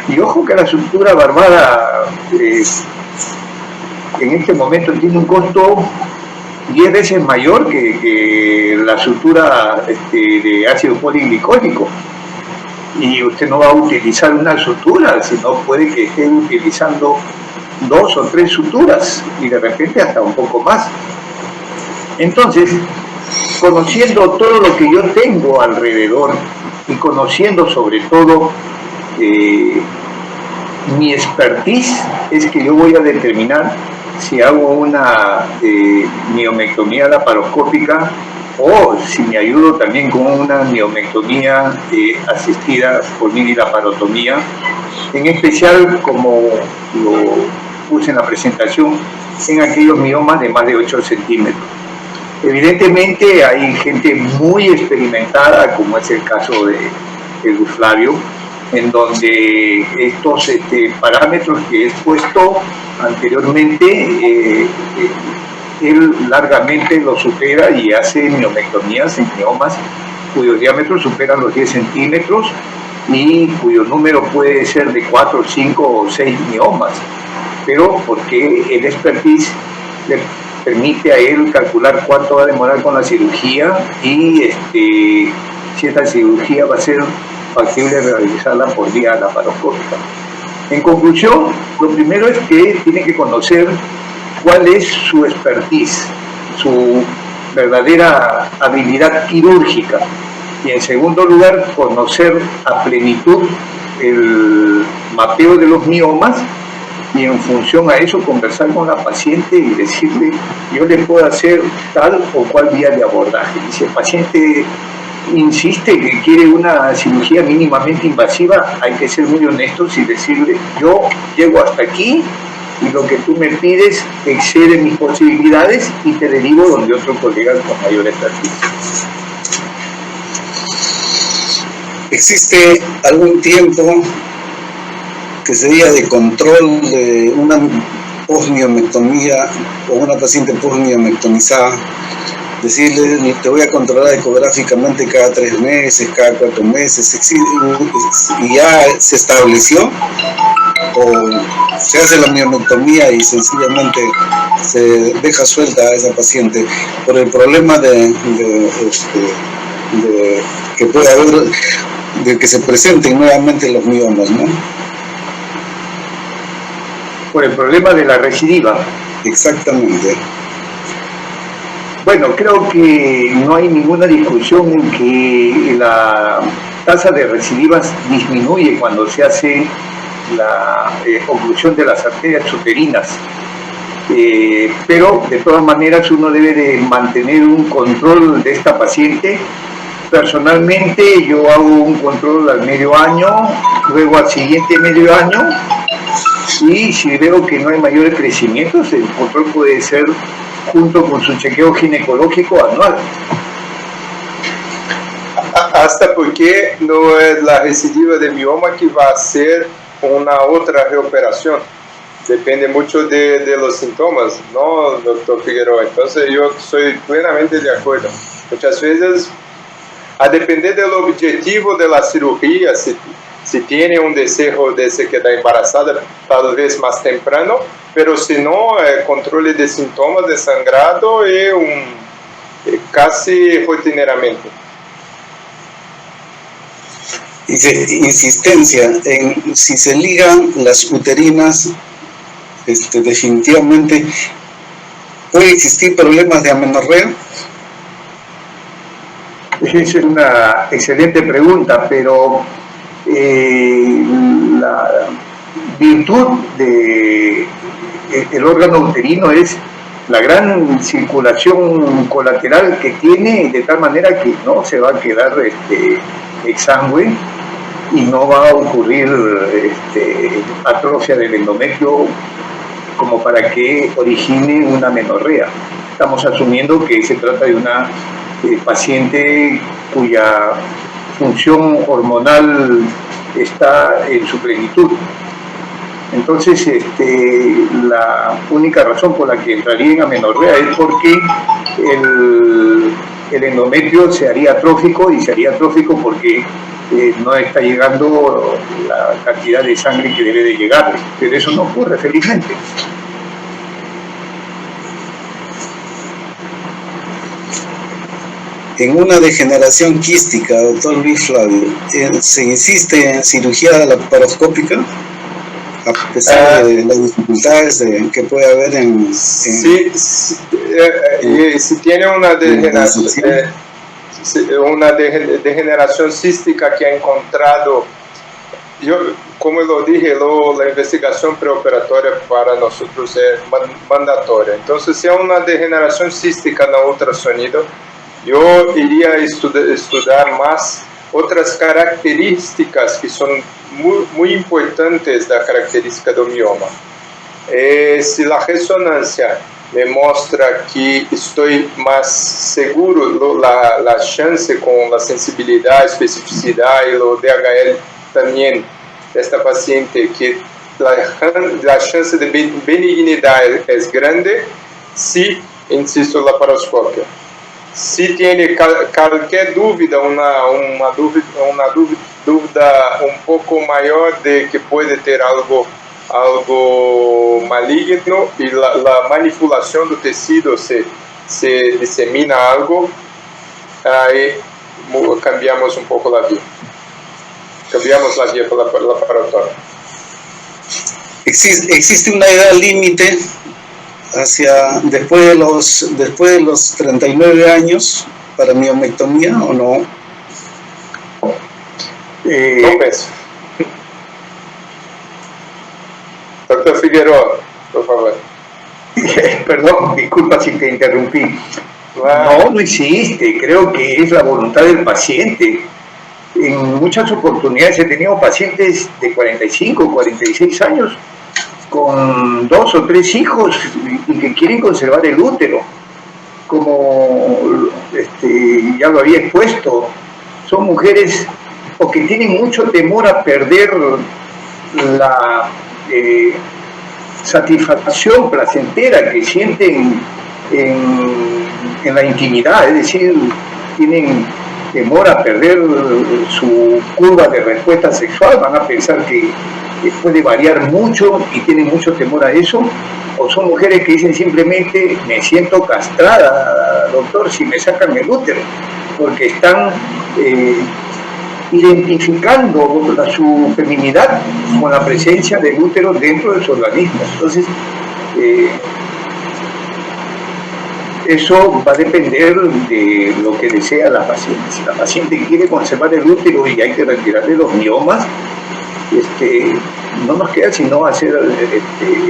Y ojo que la sutura barbada en este momento tiene un costo 10 veces mayor que la sutura de ácido poliglicólico. Y usted no va a utilizar una sutura, sino puede que esté utilizando 2 o 3 suturas y de repente hasta un poco más. Entonces, conociendo todo lo que yo tengo alrededor y conociendo sobre todo mi expertise, es que yo voy a determinar si hago una miomectomía laparoscópica o si me ayudo también con una miomectomía asistida por mini-laparotomía, en especial, como lo puse en la presentación, en aquellos miomas de más de 8 centímetros. Evidentemente hay gente muy experimentada, como es el caso de Luis Flavio, en donde estos parámetros que he expuesto anteriormente, él largamente lo supera y hace miomectomías en miomas cuyos diámetros superan los 10 centímetros y cuyo número puede ser de 4, 5 o 6 miomas, pero porque el expertise le permite a él calcular cuánto va a demorar con la cirugía y si esta cirugía va a ser factible realizarla por vía laparoscópica. En conclusión, lo primero es que tiene que conocer cuál es su expertise, su verdadera habilidad quirúrgica. Y en segundo lugar, conocer a plenitud el mapeo de los miomas y en función a eso conversar con la paciente y decirle, yo le puedo hacer tal o cual vía de abordaje. Y si el paciente insiste que quiere una cirugía mínimamente invasiva, hay que ser muy honestos y decirle, yo llego hasta aquí y lo que tú me pides excede mis posibilidades y te derivo donde otro colega con mayor expertise. ¿Existe algún tiempo que sería de control de una posmiomectomía o una paciente posmiomectomizada? Decirle, te voy a controlar ecográficamente cada 3 meses, cada 4 meses, y ya se estableció, o se hace la miomectomía y sencillamente se deja suelta a esa paciente por el problema de que puede haber, de que se presenten nuevamente los miomas, ¿no? Por el problema de la recidiva. Exactamente. Bueno, creo que no hay ninguna discusión en que la tasa de recidivas disminuye cuando se hace la oclusión de las arterias uterinas. Pero de todas maneras uno debe de mantener un control de esta paciente. Personalmente yo hago un control al medio año, luego al siguiente medio año, y si veo que no hay mayores crecimientos, el control puede ser junto con su chequeo ginecológico anual. Hasta porque no es la recidiva de mioma que va a ser una otra reoperación. Depende mucho de los síntomas, ¿no, doctor Figueroa? Entonces yo soy plenamente de acuerdo. Muchas veces, a depender del objetivo de la cirugía, si tiene un deseo de se quedar embarazada, tal vez más temprano, pero si no, control de síntomas de sangrado es casi rutinariamente. Insistencia en si se ligan las uterinas, definitivamente puede existir problemas de amenorrea. Esa es una excelente pregunta, pero la virtud del órgano uterino es la gran circulación colateral que tiene, de tal manera que no se va a quedar exangüe y no va a ocurrir atrofia del endometrio como para que origine una amenorrea. Estamos asumiendo que se trata de una paciente cuya función hormonal está en su plenitud. Entonces, la única razón por la que entraría en amenorrea es porque el endometrio se haría atrófico, y se haría atrófico porque no está llegando la cantidad de sangre que debe de llegar, pero eso no ocurre, felizmente. En una degeneración quística, doctor Luis Flavio, ¿se insiste en cirugía laparoscópica a pesar de las dificultades que puede haber en si tiene una degeneración cística que ha encontrado, yo, como lo dije, la investigación preoperatoria para nosotros es mandatoria. Entonces, si hay una degeneración cística en el ultrasonido, yo iría a estudiar más otras características que son muy importantes de la característica del mioma. Si la resonancia me muestra que estoy más seguro, la chance con la sensibilidad, especificidad y lo DHL también de esta paciente, que la chance de benignidad es grande, sí, insisto, laparoscopia. Si tiene cualquier dúvida, una dúvida un poco mayor de que puede tener algo maligno y la manipulación del tejido se disemina algo, ahí cambiamos un poco la vía. Cambiamos la vía para la laparatoria. ¿Existe una edad límite después de los 39 años para miomectomía o no? López. Doctor Figueroa, por favor. Perdón, disculpa si te interrumpí. No existe, creo que es la voluntad del paciente. En muchas oportunidades he tenido pacientes de 45, 46 años con 2 o 3 hijos y que quieren conservar el útero. Como ya lo había expuesto, son mujeres o que tienen mucho temor a perder la satisfacción placentera que sienten en la intimidad, es decir, tienen temor a perder su curva de respuesta sexual, van a pensar que puede variar mucho y tienen mucho temor a eso, o son mujeres que dicen simplemente me siento castrada, doctor, si me sacan el útero, porque están identificando su feminidad con la presencia del útero dentro de su organismo. Entonces, eso va a depender de lo que desea la paciente. Si la paciente quiere conservar el útero y hay que retirarle los miomas, no nos queda sino hacer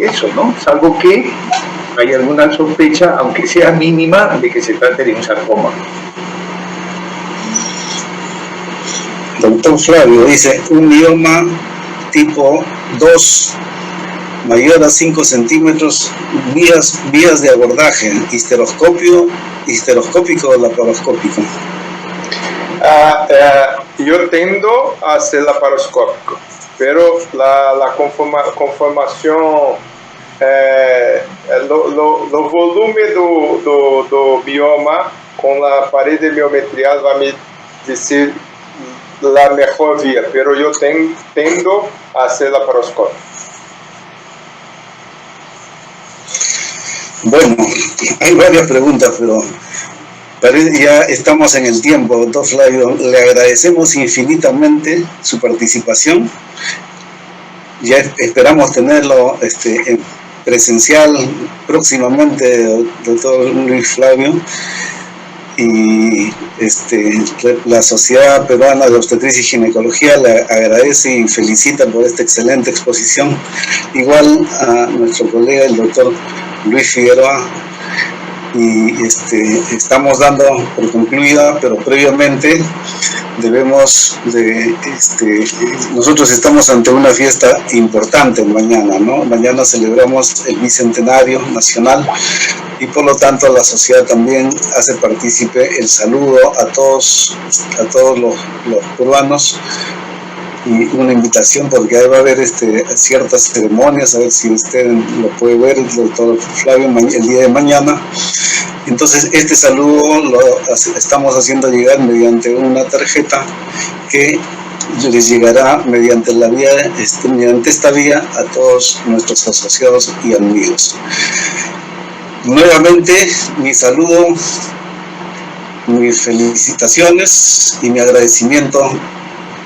eso, ¿no? Salvo que hay alguna sospecha, aunque sea mínima, de que se trate de un sarcoma. Doctor Flavio dice, un mioma tipo 2 mayor a 5 centímetros, vías de abordaje, histeroscópico o laparoscópico. Yo tendo a ser laparoscópico, pero la conformación, lo volumen do bioma con la pared miometrial va a me decir la mejor vía, pero yo tendo a hacer laparoscopio. Bueno, hay varias preguntas, pero ya estamos en el tiempo, doctor Flavio. Le agradecemos infinitamente su participación. Ya esperamos tenerlo en presencial próximamente, doctor Luis Flavio. Y la Sociedad Peruana de Obstetricia y Ginecología le agradece y felicita por esta excelente exposición. Igual a nuestro colega, el doctor Luis Figueroa, y estamos dando por concluida, pero previamente nosotros estamos ante una fiesta importante mañana, ¿no? Mañana celebramos el bicentenario nacional y por lo tanto la sociedad también hace partícipe el saludo a todos los peruanos y una invitación, porque ahí va a haber ciertas ceremonias, a ver si usted lo puede ver, el doctor Flavio, el día de mañana. Entonces este saludo lo estamos haciendo llegar mediante una tarjeta que les llegará mediante esta vía a todos nuestros asociados y amigos. Nuevamente mi saludo, mis felicitaciones y mi agradecimiento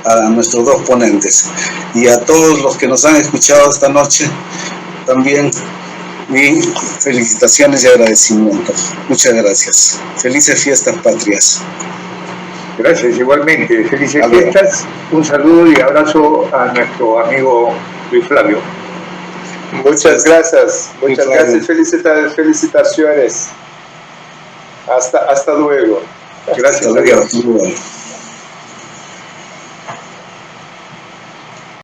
a nuestros dos ponentes y a todos los que nos han escuchado esta noche. También mis felicitaciones y agradecimiento. Muchas gracias. Felices fiestas patrias. Gracias, igualmente. Felices fiestas. Un saludo y abrazo a nuestro amigo Luis Flavio. Muchas gracias. Muchas gracias. Felicitaciones. Hasta luego. Gracias. Hasta luego.